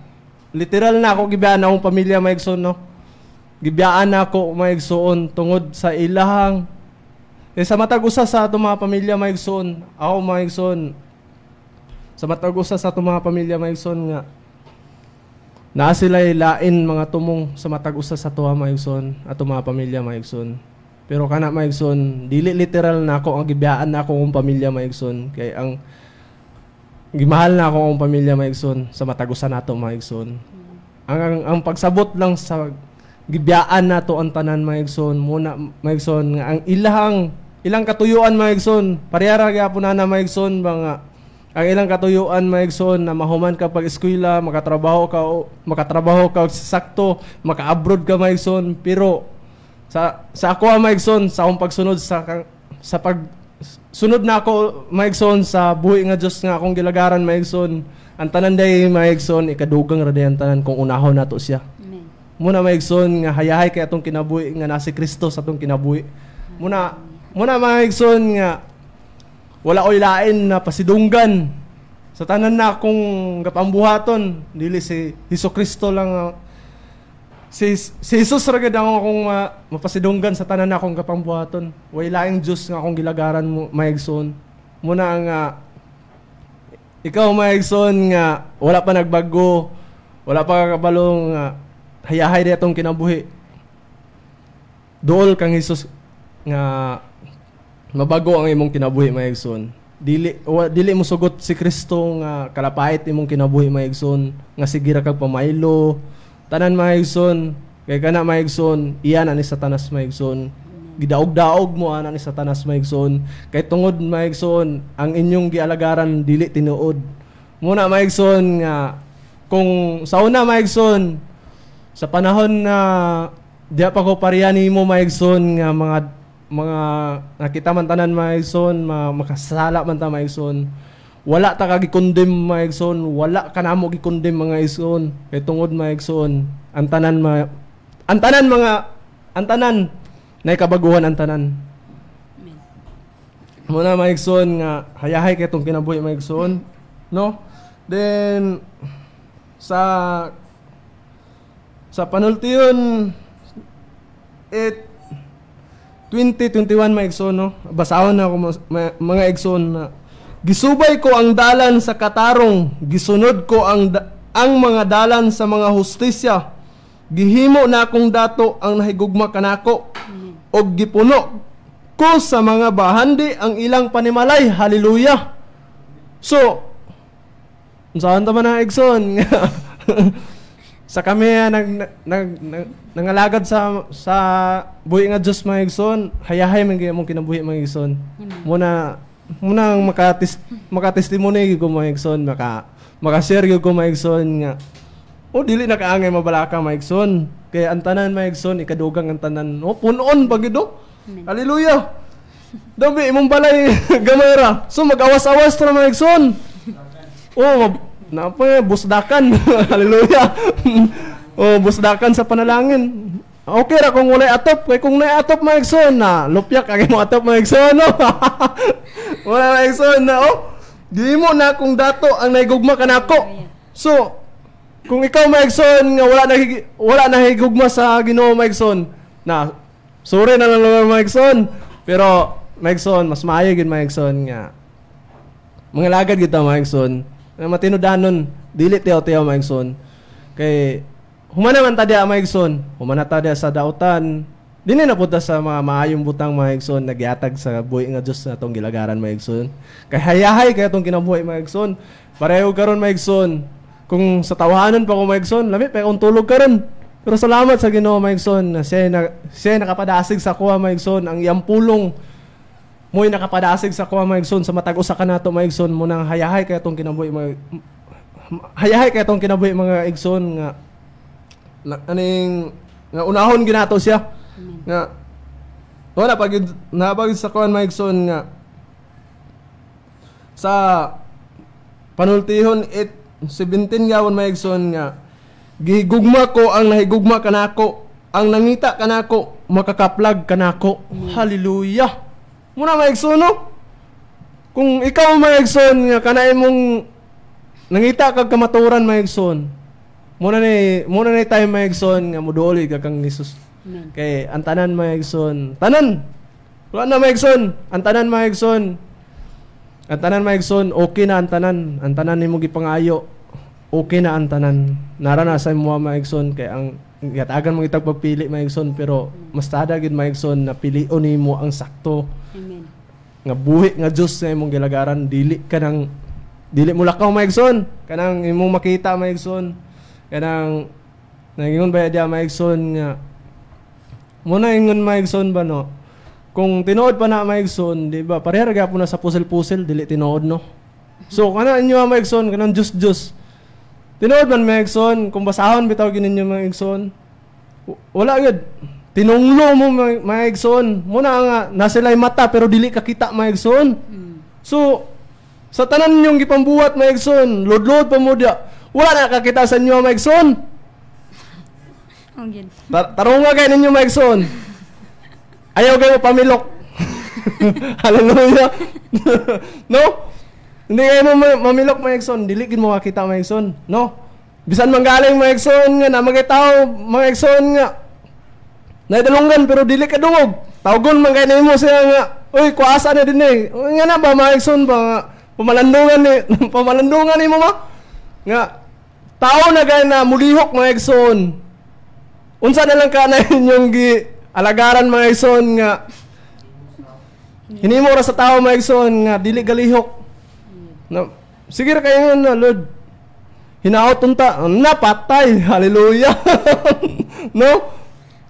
literal na ako gibiyaan na akong pamilya mga igsoon no gibiyaan na ako mga igsoon tungod sa ilahang sa matag usa sa ato mga pamilya mga igsoon ako mga igsoon sa matag usa sa ato mga pamilya mga igsoon nga naa sila'y lain mga tumong sa matag usa sa tuwa mga igsoon ato mga pamilya mga igsoon pero kana mga igsoon dili literal na ako ang gibiyaan na ako ang pamilya mga igsoon kay ang gimahal na ako ang pamilya mga igsoon sa matag usa nato mga igsoon ang pagsabot lang sa gibiyaan nato ang tanan mga igsoon muna mga igsoon nga ang ilang katuyuan mga igsoon parehara gyapon na mga igsoon mga ang ilang katuyuan mga igsoon na mahuman ka pag eskwela makatrabaho ka sakto maka-abroad ka mga igsoon pero sa ako mga igsoon sa akong pagsunod sa pagsunod na ako mga igsoon sa buhi nga Dios nga akong gilagaran mga igsoon ang tanan day mga igsoon ikadugang ra day ang tanan kung unahon nato siya muna mga igsoon nga hayahay kay atong kinabuhi nga nasi Kristo sa atong kinabuhi muna mga igsoon nga wala oy lain na pasidunggan sa tanan na akong gapambuhaton dili si Hesukristo lang si Jesus ra gid akong mapasidunggan sa tanan na akong gapambuhaton way laing Dios nga akong gilagaran mo mga igsoon muna nga ikaw mga igsoon nga wala pa nagbago wala pa kabalo nga hayahay di atong kinabuhi dool kang Jesus nga mabago ang imong kinabuhi mga igsoon dili mo sugot si Kristo nga kalapait imong kinabuhi mga igsoon nga sige ra kag pamaylo tanan mga igsoon kay kana mga igsoon iyan ani Satanas mga igsoon gidaog-daog mo ana ni Satanas mga igsoon kay tungod mga igsoon ang inyong gialagaran dili tinuod muna mga igsoon nga kung sa una mga igsoon sa panahon na diya pa ko pareha nimo mga igsoon nga mga nakita man tanan mga igsoon makasala man ta mga igsoon wala ta ka gikondem mga igsoon wala ka namo gikondem mga igsoon kay tungod mga igsoon ang tanan nay kabaguhan ang tanan muna mga igsoon nga hayahay kay tong kinabuhi mga igsoon no then sa panultiyon 20:21 mga igsoon, no? Basahon na ako mga igsoon na gisubay ko ang dalan sa katarong, gisunod ko ang mga dalan sa mga hustisya. Gihimo na akong dato ang nahigugma kanako. Og gipuno ko sa mga bahandi ang ilang panimalay. Hallelujah. So, saan taman ang igsoon? Sa kami nangalagad sa buhi nga Diyos mga igsoon, hayahay man gyud mong kinabuhi mga igsoon. Muna makatestimony ko mga igsoon, maka-share ko mga igsoon nga dili na kaangay mabalaka mga igsoon. Kaya ang tanan mga igsoon, ikadugang ang tanan. Punon pag ito. Hallelujah. Dabi imong balay gamera. So mag-awas-awas to mga igsoon. Busdakan. Hallelujah. Busdakan sa panalangin. Okay ra kung wala atop. Kaya kung na atop mga igsoon na, lupyak kaya mo atop mga igsoon, no? Wala mga igsoon na, di mo na kung dato ang naigugma kanako. So, kung ikaw mga igsoon nga wala na higugma sa Ginoo mga igsoon, na, sorry na lang mga igsoon. Pero, mga igsoon, mas maayo gid mga igsoon nga. Mga lagad kita mga igsoon. Matinudanon, dili tiyaw-tiyaw mga igsoon. Kay humana man tadya mga igsoon, humana tadya sa dautan. Dili na punta sa mga maayong butang mga igsoon nagyatag sa buhi nga Dios na tong gilagaran mga igsoon. Kay hayahay kay atong kinabuhi mga igsoon. Pareho karon mga igsoon. Kung sa tawahanan pa ko mga igsoon, lami pa kung tulog karon. Pero salamat sa Ginoo mga igsoon na siya nakapadasig sa kuha mga igsoon ang iyang pulong. Mo'y nakapadasig sa kuha mga igsoon sa matag usa kanato mga igsoon mo nang hayahay kay atong kinabuhi mga igsoon nga nga unahon ginato siya. Nga wala pag sa kuan mga igsoon nga sa panultihon 8:17 gawon mga igsoon nga gihigugma ko ang nahigugma kanako, ang nangita kanako makakaplag kanako. Hallelujah. Muna mga igsoon, no? Kung ikaw mga igsoon nga kanay mong nangita kag kamaturan mga igsoon, muna ni tayo mga igsoon nga muduoli ka kang Jesus. Kay ang tanan mga igsoon, tanan. Wala na mga igsoon, ang tanan mga igsoon. Ang tanan mga igsoon, okay na ang tanan. Ang tanan nimo gipangayo. Okay na ang tanan. Naranasan mo mga igsoon kay ang gatagan mo itag pagpili mga igsoon, pero mas tada gid mga igsoon na pilion nimo ang sakto. Amen. Nga buhi nga Dios sa imong gilagaran, dili mo lakaw mga igsoon, kanang imong makita mga igsoon, kanang nangingon ba dia mga igsoon nga muna ingon mga igsoon ba no, kung tinuod pa na mga igsoon, di ba pareha ra gyapon na sa pusil-pusil, dili tinuod no. So kana inyo mga igsoon, kanang Dios tinuod man mga igsoon, kung basahon bitaw gininyo mga igsoon, wala gid. Tinunglo mo mga igsoon. Muna nga nasilay mata pero dili ka kita mga igsoon. So sa tanan ninyong gipambuhat mga igsoon, lodlod pa mo dia. Wala na kakita sa inyo mga igsoon. Tarunga kay ninyo mga igsoon. Ayaw kayo pamilok. Hallelujah. No? Hindi kayo mamilok mga igsoon, dili gid mo makita mga igsoon, no? Bisan manggaling mga igsoon nga na magitaw mga igsoon nga naidalunggan pero dili ka dungog. Tawgon man kay nimo siya nga, "Uy, kuasa na din eh." Nga na ba mga igsoon ba pamalandungan nimo ma? Nga tao na gay na mulihok mga igsoon. Unsa na lang ka na inyong alagaran mga igsoon nga hinimo ra sa tao mga igsoon nga dili galihok. No, sige ra kayo na Lord. Hinaot unta, napatay. Hallelujah. No?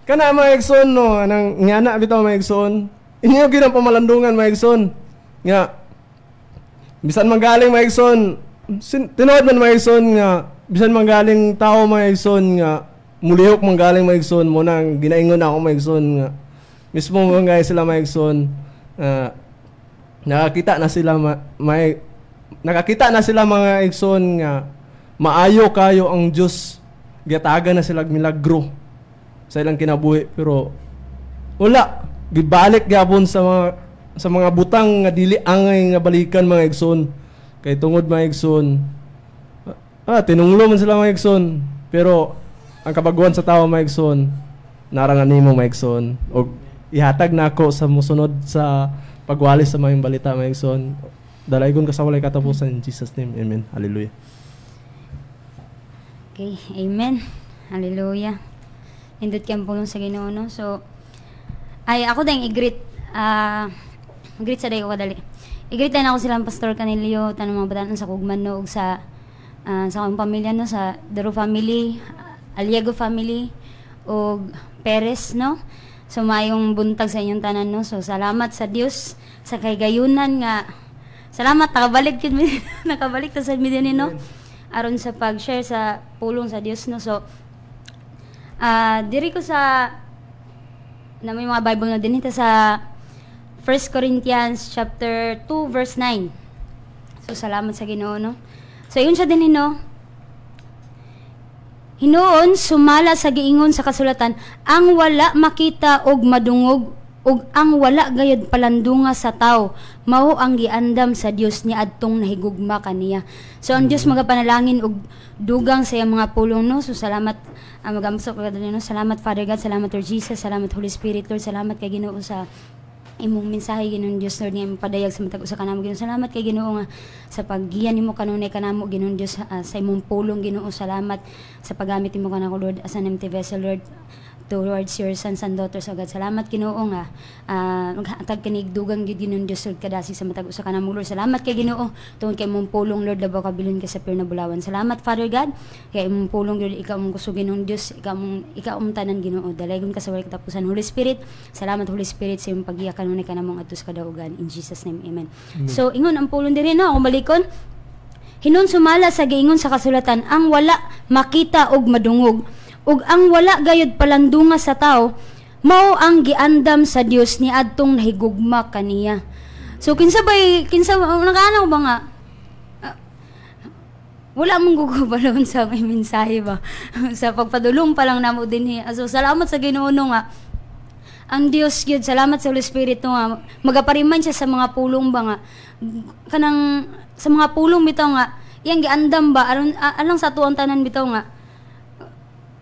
Kana mga igsoon no, anang ngana bitaw mga igsoon. Inyo gid ang pamalandungan mga igsoon. Nga bisan manggaling mga igsoon, tinuod man mga igsoon nga bisan manggaling tao mga igsoon nga mulihok manggaling mga igsoon mo nang ginaingon ako mga igsoon nga mismo mga sila mga igsoon nakakita na sila mga igsoon nga maayo kayo ang Dios, gataga na sila milagro sa ilang kinabuhi, pero wala gibalik gyapon sa mga butang nga dili angay nga balikan mga igsoon. Kay tungod mga igsoon tinunglo man sila mga igsoon, pero ang kabaguan sa tao mga igsoon narangan nimo mga igsoon, og ihatag na ako sa musunod sa pagwalis sa mga balita maigsoon. Dalaygon ka sa walay katapusan in Jesus name. Amen. Hallelujah. Okay, amen. Hallelujah. Indot kang pulong sa Ginoo, no? So, ako dahil i-greet. Greet sa dayo ko kadali. I-greet na ako silang Pastor Canelio, tanong mga bataan sa Kugman, no? Sa akong pamilya, no? Sa Daro family, Aliego family, o Perez, no? So, mayong buntag sa inyong tanan, no? So, salamat sa Dios sa kagayunan nga. Salamat, nakabalik ta sa media ni, no? Aron sa pag-share sa pulong sa Dios, no? So, diri ko sa na may mga Bible na din ito sa 1 Corinthians chapter 2 verse 9. So salamat sa Ginoo, no. So yun siya din, no. Hinoon sumala sa giingon sa kasulatan, ang wala makita og madungog ug ang wala gayud palandunga sa tao mao ang giandam sa Dios niya adtong nahigugma kaniya. So ang Dios magapanalangin og dugang sa iyang mga pulong, no. So salamat magamsok ka no. Salamat Father God, salamat Lord Jesus, salamat Holy Spirit, Lord, salamat kay Ginoo sa imong mensahe Ginoong Dios, Lord, nga padayag sa matag usa kanamo Ginoo. Salamat kay Ginoo nga sa paggiyan nimo kanunay kanamo Ginoong Dios sa imong pulong Ginoo. Salamat sa paggamit nimo kanako Lord as an empty vessel, Lord, towards your sons and daughters, oh God. Salamat Ginoo nga maghatag kanig dugang gyud Ginoong Dios Lord kadasi sa matag usa kanamo Lord. Salamat kay Ginoo tungod kay imong pulong Lord labaw kabilon ka sa pure na bulawan. Salamat Father God kay imong pulong Lord, ikaw mong kusog Ginoong Dios, ikaw tanan Ginoo. Dalaygon ka sa walay katapusan Holy Spirit. Salamat Holy Spirit sa imong paggiya kanunay kanamong adtos kadaugan in Jesus name. Amen. So ingon ang pulong diri, no, akong balikon. Hinon sumala sa giingon sa kasulatan, ang wala makita og madungog ug ang wala gayud palandunga sa tao mao ang giandam sa Dios ni adtong nahigugma kaniya. So kinsa nakaanaw ba nga wala mong gugubalon sa may mensahe ba sa pagpadulong pa lang namo dinhi. So salamat sa Ginoo nga ang Dios gyud, salamat sa Holy Spirit nga magapariman siya sa mga pulong ba nga kanang sa mga pulong bitaw nga iyang giandam ba alang sa tuang tanan bitaw nga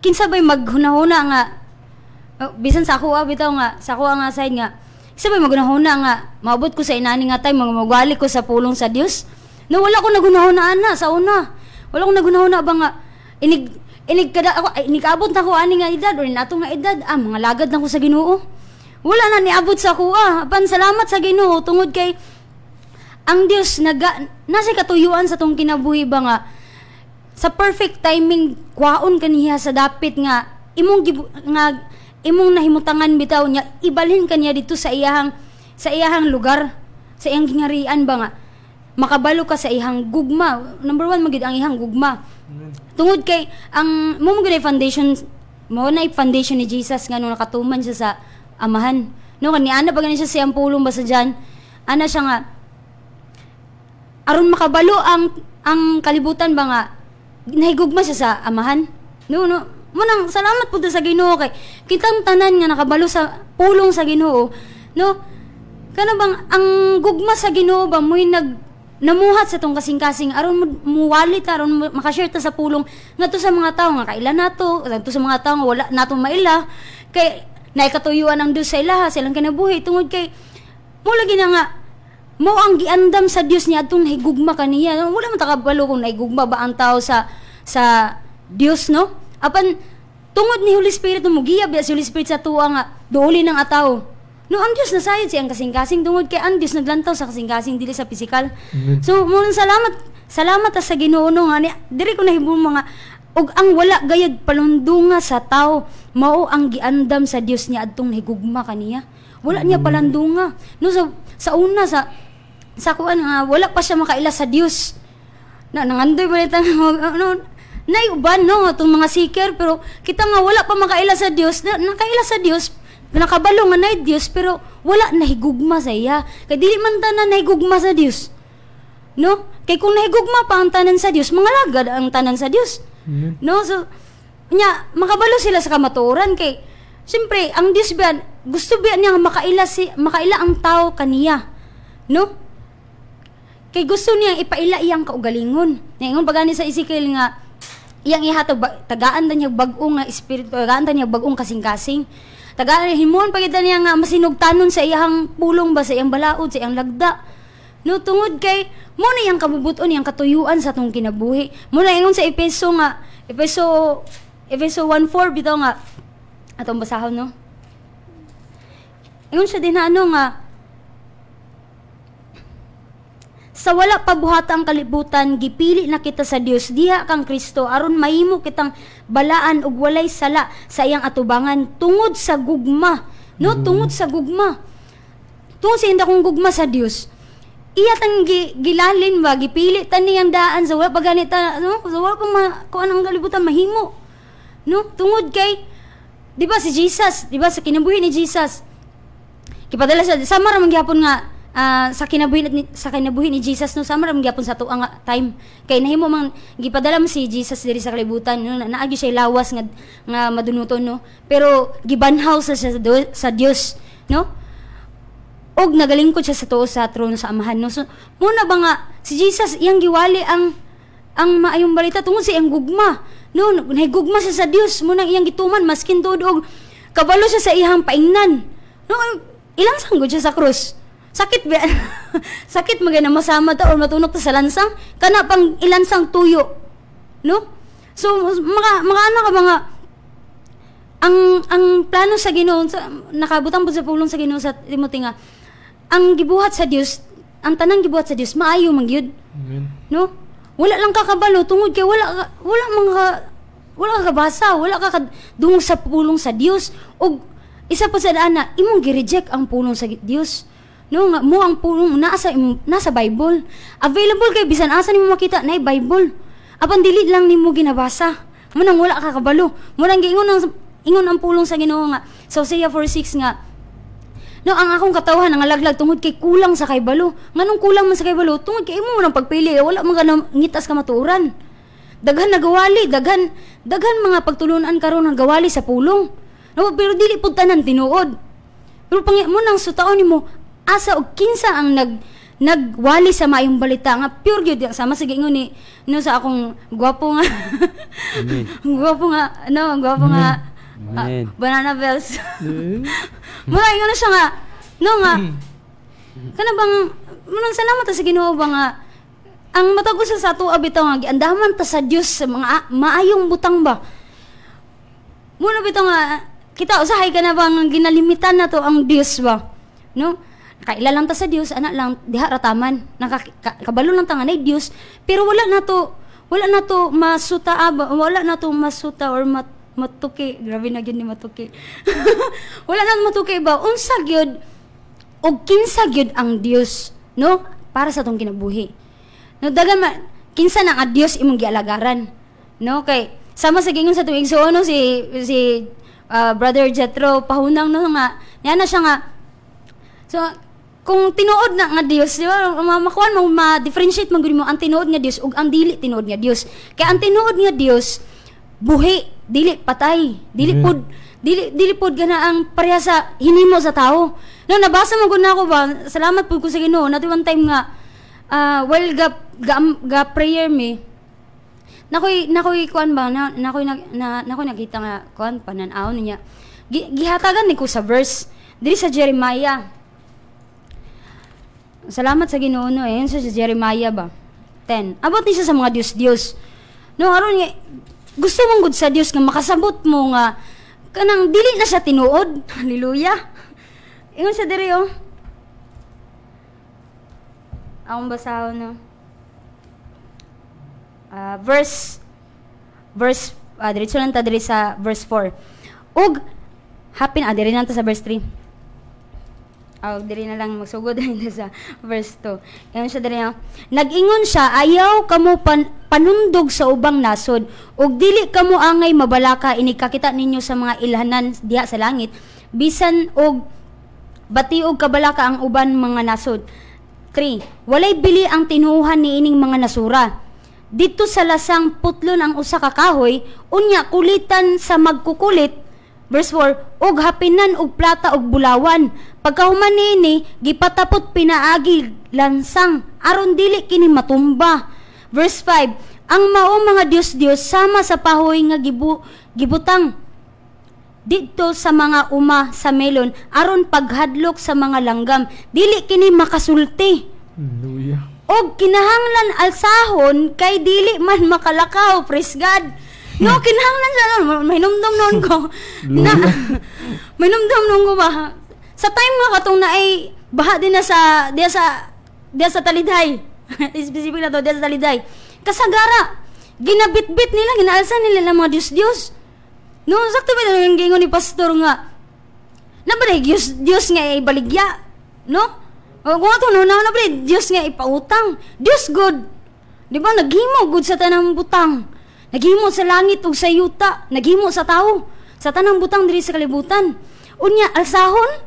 kinsa bay maghunahuna nga bisan sa ako bitaw nga sa ako nga side nga kinsa bay maghunahuna nga maabot ko sa inani nga time magwali ko sa pulong sa Dios no. Wala ko naghunahuna ana sa una, wala ko naghunahuna ba nga inig kada ako inikabot na ko ani nga edad or nato nga edad mga lagad na ko sa Ginoo, wala na niabot sa ako apan salamat sa Ginoo tungod kay ang Dios nasa katuyuan sa tong kinabuhi ba nga sa perfect timing kwaon kaniya sa dapit nga imong nahimutangan bitaw niya ibalhin kaniya dito sa iyahang lugar, sa iyang gingarian ba nga makabalo ka sa iyang gugma. Number 1 magid ang iyang gugma. Tungod kay ang mo gyud foundation ni Jesus nga nung nakatuman siya sa amahan, no, kaniana pa gani siya sa iyang pulong basta diyan ana siya nga aron makabalo ang kalibutan ba nga nahigugma siya sa amahan, no. Manang salamat pud sa Ginoo kay kitang tanan nga nakabalo sa pulong sa Ginoo, no. Kana bang ang gugma sa Ginoo ba mo'y namuhat sa tong kasing-kasing aron muwalit aron makashare ta sa pulong ngadto sa mga tawo nga kaila nato, ngadto sa mga tawo nga wala nato maila kay naikatuyuan ang Dios sa ilaha silang kinabuhi tungod kay mo lagi na nga mo ang giandam sa Dios niya atong nahigugma kaniya. Wala man takabalo kung nahigugma ba ang tao sa Dios, no. Apan tungod ni Holy Spirit mo giyab si Holy Spirit sa tuwa nga duoli ng ataw, no. Ang Dios nasayod siyang kasing-kasing tungod kay ang Dios naglantaw sa kasing-kasing dili sa pisikal. So mo salamat sa Ginoo, no, nga diri ko nahibong mga og ang wala gayud palundunga sa tao mao ang giandam sa Dios niya adtong nahigugma kaniya. Wala niya palandunga, no. Sa una sa kuan nga wala pa siya makaila sa Dios na nangandoy balita no naiuban, no, itong mga seeker pero kita nga wala pa makaila sa Dios nakaila sa Dios nakabalo nga na Dios pero wala nahigugma sa iya kay dili man tanan nahigugma sa Dios, no. Kay kung nahigugma pa ang tanan sa Dios mga lagad ang tanan sa Dios, no. So nya makabalo sila sa kamatuoran kay siyempre ang Dios ba gusto ba niya makaila ang tao kaniya, no. Kay gusto niya ipaila iyang kaugalingon. Ngayon pagani sa Ezekiel nga iyang ihatag tagaan ta niya bag-ong nga espiritu, tagaan ta niya bag-ong kasing-kasing. Himon pagid niya nga masinugtanon sa iyang pulong ba, sa iyang balaod, sa iyang lagda. No, tungod kay mo na iyang kabubuton, iyang katuyuan sa atong kinabuhi. Mo na ingon sa Efeso 1:4 bitaw nga atong basahon, no. Ingon siya din na nga sa wala pa buhatang kalibutan, gipili na kita sa Dios diha kang Kristo aron mahimo kitang balaan ug walay sala sa iyang atubangan tungod sa gugma. No, tungod sa gugma. Tungod sa inda kong gugma sa Dios. Iya tang gilalin ba, gipili ta niyang daan sa wala pa ganita, no? Sa wala pa kuan ang kalibutan mahimo. No, tungod kay di ba si Jesus, di ba sa kinabuhi ni Jesus. Kipadala siya sama ra man gyapon nga sa kinabuhi ni Jesus, no, sama ra man gyapon sa tuang time kay nahimo man gipadala mo si Jesus diri sa kalibutan, no, naagi siya lawas nga madunuton, no, pero gibanhaw sa Dios, no, og nagalingkod siya sa tuo sa trono sa Amahan, no. So muna ba nga si Jesus iyang giwali ang maayong balita tungod sa iyang gugma, no, nahigugma siya sa Dios, muna iyang gituman maskin tuod og kabalo siya sa iyang paingnan, no, ilang sanggol siya sa krus. Sakit ba? Sakit magana masama ta or matunok ta sa lansang kana pang ilansang tuyo, no? So mga ano ka mga ang plano sa Ginoo, nakabutang pud sa pulong sa Ginoo sa Timothy nga ang gibuhat sa Dios, ang tanang gibuhat sa Dios maayo man gyud. Amen. No? Wala lang kakabalo tungod kay wala ka basa, wala ka dungog sa pulong sa Dios, og isa pa sa daan na imong gi-reject ang pulong sa Dios. No, nga mo ang pulong nasa Bible. Available kay bisan asa nimo makita na Bible. Apan dili lang nimo ginabasa. Mo nang wala ka kabalo. Mo nang ingon ang pulong sa Ginoo nga sa Hosea 4:6 nga no, ang akong katawhan nangalaglag tungod kay kulang sa kaybalo. Nganong kulang man sa kaybalo? Tungod kay imo nang pagpili, wala man ka ngitas ka matuoran. Daghan nagawali, daghan mga pagtulunan karon nga gawali sa pulong. No, pero dili pud tanan tinuod. Pero mo nang sutaon nimo asa og kinsa ang nagwali sa maayong balita nga pure gyud sama sa giingon ni no sa akong gwapo nga gwapo nga Banana Bells. Mura ingon na siya nga no nga kana bang munang salamat sa Ginoo ba nga ang matagos sa ato bitaw nga giandaman ta sa Dios sa mga maayong butang ba. Muna bitaw nga kita usahay ka na bang ginalimitan na to ang Dios ba, no? Kaila lang ta sa Dios, ana lang diha rataman. Kabalo lang ta nga nay Dios, pero wala na to masuta or matuki. Grabe na gyud ni matuki. Wala na matuki ba unsa gyud og kinsa gyud ang Dios, no? Para sa tong kinabuhi. No, dagan kinsa na nga Dios imong gialagaran, no? Kay sama sa gingon sa tuig so no si Brother Jethro pahunang no nga niya na siya nga so kung tinuod na nga Dios, di ba, makuan mo ma-differentiate man gud mo ang tinuod nga Dios ug ang dili tinuod nga Dios. Kay ang tinuod nga Dios buhi, dili patay, dili pod gana ang pareha sa hinimo sa tao. No, nabasa mo gud nako ba, salamat pud ko sa Ginoo. Nato one time nga while ga prayer me nakoy kuan ba nakoy nakita nga kuan panan-aw niya. Gihatagan ni ko sa verse diri sa Jeremiah. Salamat sa Ginoo no sa Jeremiah ba 10. Abot ni siya sa mga Dios. No aron nga gusto mong gud sa Dios nga makasabot mo nga kanang dili na siya tinuod. Hallelujah. Ingon sa diri akong basahon no. Verse diretso lang ta diri sa verse 4. Ug hapin diri na ta sa verse 3. Diri na lang magsugod sa verse 2. Ingon siya diri nag-ingon siya, ayaw kamo panundog sa ubang nasod, ug dili kamo angay mabalaka inikakita ninyo sa mga ilhanan diha sa langit, bisan og batiog kabalaka ang uban mga nasod. 3. Walay bili ang tinuhan niining mga nasura. Dito sa lasang putlon ang usa ka kahoy, unya kulitan sa magkukulit. Verse 4, og hapinan og plata og bulawan. Pagkahuman niini, gipatapot pinaagi lansang aron dili kini matumba. Verse 5, ang mao mga Dios sama sa pahoy nga gibutang dito sa mga uma sa melon aron paghadlok sa mga langgam dili kini makasulti. Hallelujah. Og kinahanglan alsahon kay dili man makalakaw. Praise God. No, kinahanglan sa mahinumdum noon ko na mahinumdum noon ko ba sa time nga katong na ay baha din na sa diya sa Talidhay. Specific na to diya sa Talidhay. Kasagara ginabitbit nila, ginaalsan nila ng mga Diyos. No, sakto ba yung gingon ni pastor nga na ba Diyos nga ibaligya, no? O kung ato no na ba Diyos nga ipautang. Diyos good. Di ba naghimo good sa tanang butang. Naghimo sa langit ug sa yuta, naghimo sa tao, sa tanang butang diri sa kalibutan. Unya alsahon?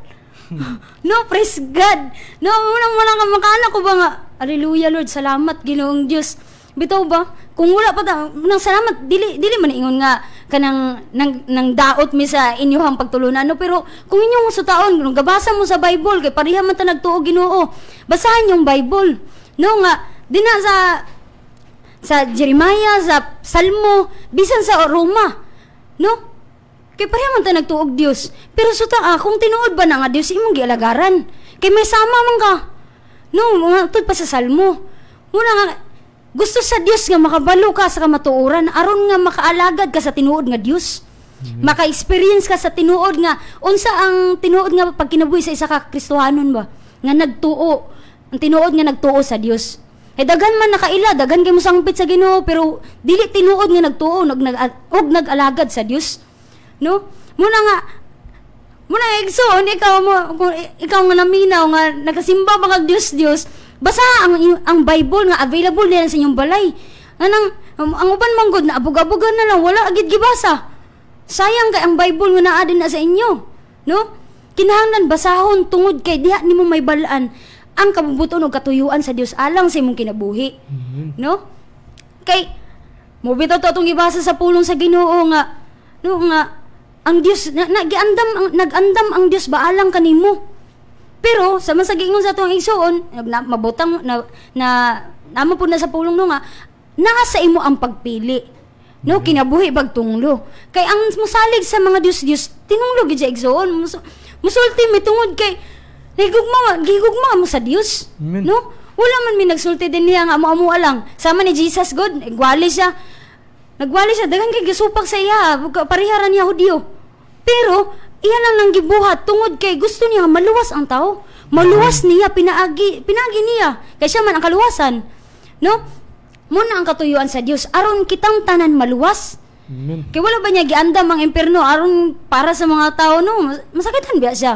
No, praise God. No, muna ka makana ko ba nga. Hallelujah Lord, salamat Ginoong Diyos. Bitaw ba? Kung wala pa ta nang salamat dili man ingon nga kanang nang daot mi sa inyohang pagtulunan no, pero kung inyong sutaon kung gabasa mo sa Bible kay pareha man ta nagtuo Ginoo, basahin yung Bible no nga dina sa Jeremiah, sa Salmo, bisan sa Roma no, kay pareha man ta nagtuog Dios, pero suta kung tinuod ba na nga Dios imong gialagaran kay may sama man ka no, mga tud pa sa Salmo muna nga gusto sa Dios nga makabalo ka sa kamatuoran aron nga makaalagad ka sa tinuod nga Dios. Maka-experience ka sa tinuod nga unsa ang tinuod nga pagkinabuhi sa isa ka Kristohanon ba nga nagtuo. Ang tinuod nga nagtuo sa Dios. Dagan man nakaila, dagan kay mo sangpit sa Ginoo pero dili tinuod nga nagtuo og nag-alagad sa Dios. No? Muna igsoon ikaw nga naminaw nga nagasimba ba kag Dios. Basa ang Bible nga available din sa inyong balay. Ang uban manggod na abog-abogan na lang wala agid gibasa. Sayang kay ang Bible nga naa din na sa inyo, no? Kinahanglan basahon tungod kay diha nimo may balaan ang kabubuton ug katuyuan sa Dios alang sa imong kinabuhi. No? Kay mo bitaw to atong gibasa sa pulong sa Ginoo nga no nga ang Dios nag-andam ang Dios baalang kanimo. Pero sa masagingon sa tuwang igsoon, mabutang namo po na sa pulong no nga, nasa imo ang pagpili. No, kinabuhi pagtunglo. Kay ang musalig sa mga Dios tinunglo gid sa igsoon. Musulti mi tungod kay gigugma mo sa Dios. Amen. No? Wala man mi nagsulti din niya nga amo lang. Sama ni Jesus God, nagwali siya daghang kay gisupak sa iya, pariharan niya Hudyo. Pero iya lang nang gibuhat tungod kay gusto niya maluwas ang tao. Maluwas niya pinaagi niya kay siya man ang kaluwasan. No? Muna ang katuyuan sa Dios aron kitang tanan maluwas. Amen. Kay wala ba niya giandam ang impierno aron para sa mga tao no? Masakitan biya siya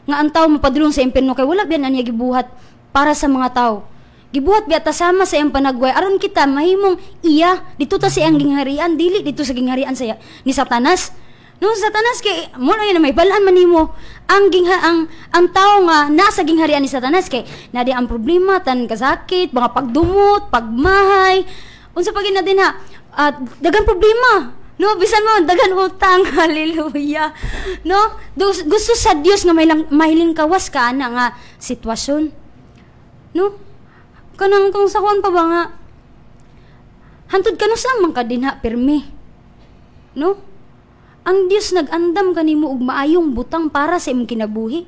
nga ang tao mapadulong sa impierno kay wala biya na niya gibuhat para sa mga tao. Gibuhat biya ta sama sa iyang panagway aron kita mahimong iya dito ta sa iyang gingharian dili dito sa gingharian sa ni Satanas. No, Satanas kay mo na yun, may balaan man nimo ang tao nga nasa gingharian ni Satanas kay nadi ang problema tan kasakit, mga pagdumot, pagmahay, unsa pa gina din ha, dagan problema. No, bisan mo dagan utang. Hallelujah. No, gusto sa Dios nga mahiling kawas ka ana nga sitwasyon. No? Kanang kung sakon pa ba nga hantod kanu sa man ka dinha pirmi. No? Ang Dios nag-andam kanimo og maayong butang para sa imong kinabuhi.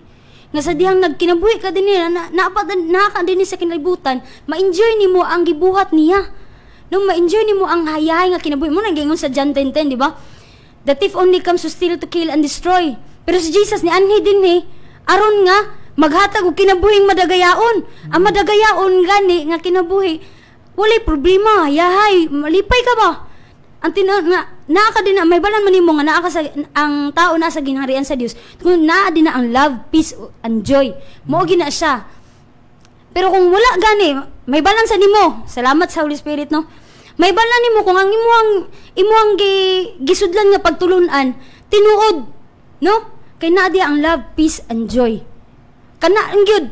Nga sa dihang nagkinabuhi ka dinhi naka dinhi sa kinabutan, ma-enjoy nimo ang gibuhat niya. Nung ma-enjoy nimo ang hayay nga kinabuhi mo nagingon sa John 10:10, di ba? The thief only comes to steal, to kill and destroy. Pero si Jesus ni anhi dinhi aron nga maghatag og kinabuhing madagayaon. Ang madagayaon gani nga kinabuhi walay problema, yahay, malipay ka ba? Ang naa ka din na may balan man nimo nga naa ka sa ang tao na sa gingharian sa Dios kung naa din na ang love, peace and joy mo gina siya. Pero kung wala gani may balan sa nimo, salamat sa Holy Spirit no, may balan nimo kung ang imuhang gisudlan nga pagtulunan tinuod no kay naa di ang love, peace and joy kana ang gyud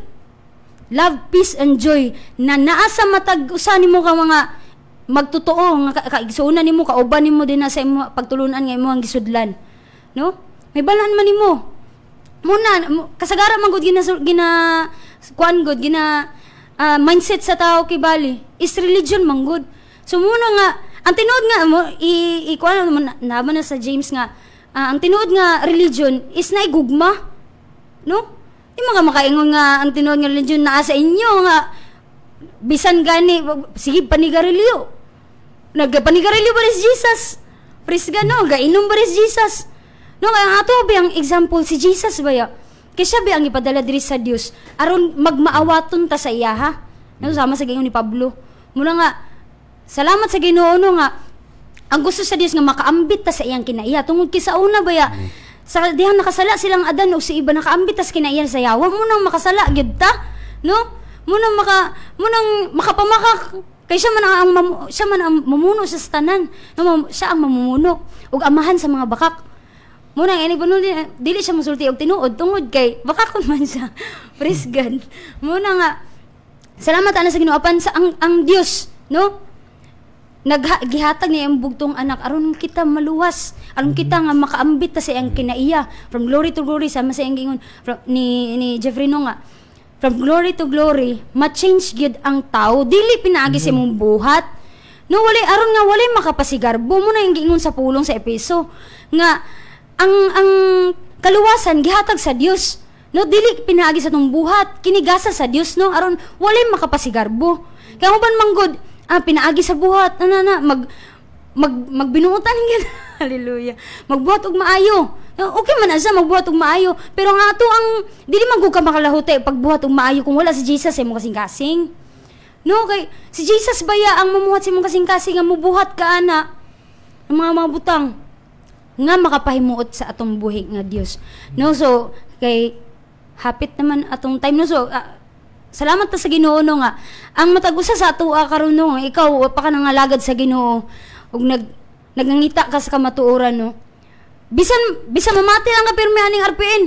love, peace and joy na naa sa matag usa nimo ka mga magtotoo nga kaigsuonan nimo kauban nimo din na sa imo pagtulunan nga imong gisudlan no may balaan man nimo muna kasagara man gud kuan gud mindset sa tao kay bali is religion man gud so muna nga ang tinuod nga mo kuan naman na sa James nga ang tinuod nga religion is naigugma, no? Di mga makaingon nga ang tinuod nga religion naa sa inyo nga bisan gani sige panigarilyo. Nagpanigarilyo ba si Jesus? Praise God, no? Gainom ba si Jesus? No, ang ato ba ang example si Jesus ba ya? Kaya siya ba ang ipadala diri sa Dios aron magmaawaton ta sa iya, ha? No, sama sa gingon ni Pablo. Muna nga salamat sa Ginoo no nga ang gusto sa Dios nga makaambit ta sa iyang kinaiya tungod kay sa una ba ya? Sa dihan nakasala silang Adan ug si iba nakaambit ta sa kinaiya sa yawa mo nang makasala gyud ta, no? Munang makapamaka kay siya man ang mamuno sa tanan, no? Siya ang mamumuno ug amahan sa mga bakak. Munang ini bunol dili siya musulti og tinuod tungod kay bakakon man siya. Praise God. Muna nga salamat ana sa Ginoo apan sa ang Dios, no? Naggihatag niya ang bugtong anak aron kita maluwas, aron kita nga makaambit ta sa iyang kinaiya from glory to glory sama sa iyang gingon ni Jeffrey no nga. From glory to glory, ma-change gyud ang tao, dili pinaagi sa imong buhat. No, walay makapasigarbo mo na yung giingon sa pulong sa Epeso nga ang kaluwasan gihatag sa Dios. No, dili pinaagi sa tong buhat, kinigasa sa Dios no aron walay makapasigarbo. Kaya mo ban manggod pinaagi sa buhat magbinuotan gyud. Hallelujah. Magbuhat og maayo. Okay man na siya magbuhat og maayo, pero nga ato ang dili man gud ka makalahote pagbuhat og maayo kung wala si Jesus sa imong kasing-kasing. No, kay si Jesus baya ang mamuhat sa imong kasing-kasing nga mubuhat ka ana ang mga butang nga makapahimuot sa atong buhi nga Dios. No, so kay hapit naman atong time no, so salamat ta sa Ginoo no nga ang matag-usa sa ato karon no ikaw pa ka nangalagad sa Ginoo ug nagngangita ka sa kamatuoran no. Bisan mamati lang ka pirmi aning RPN.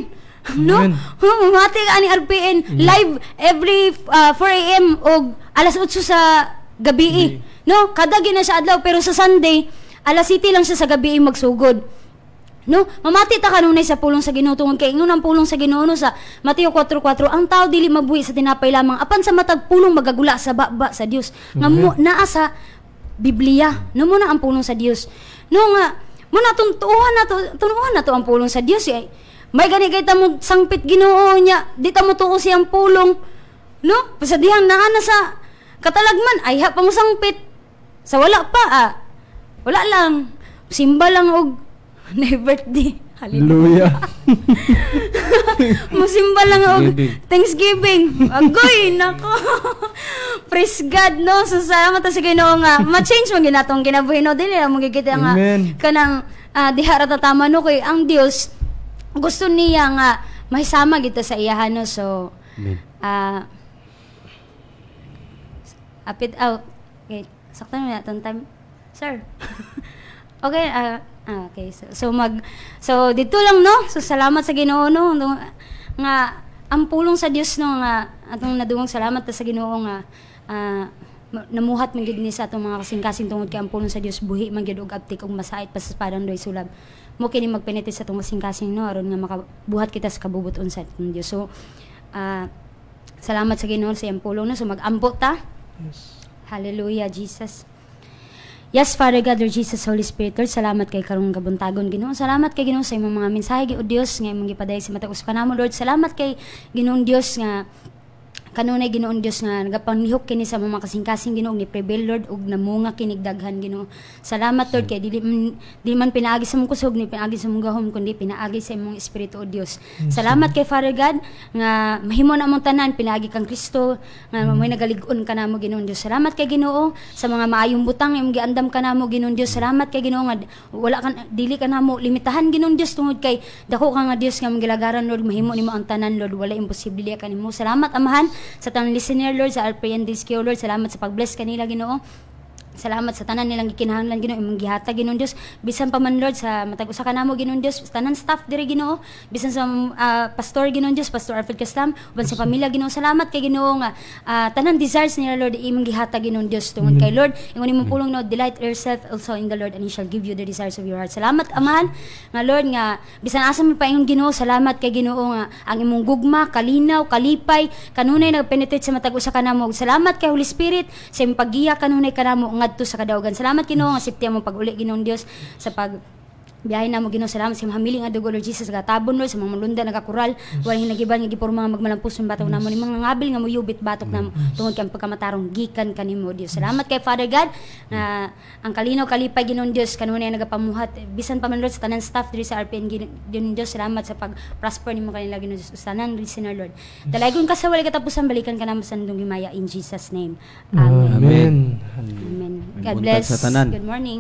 No? Mamati ka aning RPN live every 4 AM og alas 8 sa gabi. No, kada gina siya adlaw pero sa Sunday alas 7 lang siya sa gabi magsugod. No, mamati ta kanunay sa pulong sa Ginoo tungod kay ingon ang pulong sa Ginoo no sa Mateo 4:4 ang tao dili mabuhi sa tinapay lamang apan sa matag pulong magagula sa baba sa Dios. Nga naa sa Biblia. No mo na ang pulong sa Dios. No nga muna tunuhan na to ang pulong sa Dios eh. May gani kay ta mo sangpit Ginoo nya, di ta mo tuo siyang pulong. No? Pasadihan na sa katalagman ay ha pa mo sangpit. Sa wala pa wala lang. Simba lang og na birthday. Hallelujah. Musimba lang og Thanksgiving. Agoy nako. Praise God no. So salamat sa Ginoo nga ma-change man ginatong kinabuhi no dili lang magigita nga kanang dihara ta tama no kay ang Dios gusto niya nga mahisama kita sa iyahan no. So apit out. Okay, saktan na natong time. Sir. Okay, okay. So dito lang no. So salamat sa Ginoo no nga ang pulong sa Dios no nga atong nadungog salamat ta sa Ginoo nga namuhat man gid ni sa atong mga kasing-kasing tungod kay ang pulong sa Dios buhi man gid og aptik og masait pa sa padang doy sulab. Mo kini magpenete sa atong kasing-kasing no aron nga makabuhat kita sa kabubuton sa atong Dios. So salamat sa Ginoo sa iyang pulong no. So mag-ampo ta. Yes. Hallelujah Jesus. Yes, Father God, Lord Jesus, Holy Spirit, Lord, salamat kay karong gabuntagon, Ginoo. Salamat kay Ginoo sa imong mga mensahe, o Dios, nga imong gipaday sa matag usa kanamo, Lord. Salamat kay Ginoong Dios nga kanunay Ginoong Dios nga nagapanghihok kini sa mga kasing-kasing Ginoo ni prevail, Lord, ug namunga kinig daghan, Ginoo. Salamat, Lord, kay dili man pinaagi sa mong kusog ni pinaagi sa mong gahom kundi pinaagi sa imong espiritu, o Dios. Salamat kay Father God nga mahimo na among tanan pinaagi kang Kristo nga may nagalig-on kanamo, Ginoong Dios. Salamat kay Ginoo sa mga maayong butang imong giandam kanamo, Ginoong Dios. Salamat kay Ginoo nga wala kan dili kanamo limitahan, Ginoong Dios, tungod kay dako ka nga Dios nga magilagaran, Lord, mahimo nimo ang tanan, Lord, wala imposible kanimo. Salamat amahan sa tanang listener, Lord, sa RPN Disco, Lord. Salamat sa pag-bless kanila, Ginoo. Salamat sa tanan nilang gikinahanglan, Ginoo, imong gihatag, Ginoong Dios. Bisan pa man, Lord, sa matag usa kanamo, Ginoong Dios, tanan staff diri, Ginoo. Bisan sa pastor, Ginoong Dios, Pastor Alfred Castam, uban sa pamilya, Ginoo. Salamat kay Ginoo nga tanan desires nila, Lord, imong gihatag, Ginoong Dios. Tungod kay Lord, ingon imong pulong, no, delight yourself also in the Lord, and He shall give you the desires of your heart. Salamat, amahan, nga Lord, nga bisan asa mi paingon, Ginoo. Salamat kay Ginoo nga ang imong gugma, kalinaw, kalipay, kanunay nagpenetrate sa matag usa kanamo. Salamat kay Holy Spirit sa imong paggiya kanunay kanamo ngadto sa kadaugan. Salamat, Ginoo, nga sipti mo pag-uli, Ginoong Dios, sa Biyahe na mo Ginoo, salamat sa mga hamiling nga dugo Lord Jesus gatabon Lord sa mga malunda nagakural walang hinagiban nga gipuro mga magmalampos ng batok namo ni mga ngabil nga muyubit batok namo tungod kay pagkamatarong gikan kanimo Dios. Salamat kay Father God na ang kalinaw kalipay Ginoong Dios kanunay nagapamuhat bisan pa man Lord sa tanan staff diri sa RPN Ginoong Dios. Salamat sa pag-prosper nimo kanila Ginoong Dios tanan listener Lord. Dalaygon ka sa wala katapusan balikan ka namo sa ndong himaya in Jesus name. Amen. Amen. Amen. May God buntag bless. sa tanan. Good morning.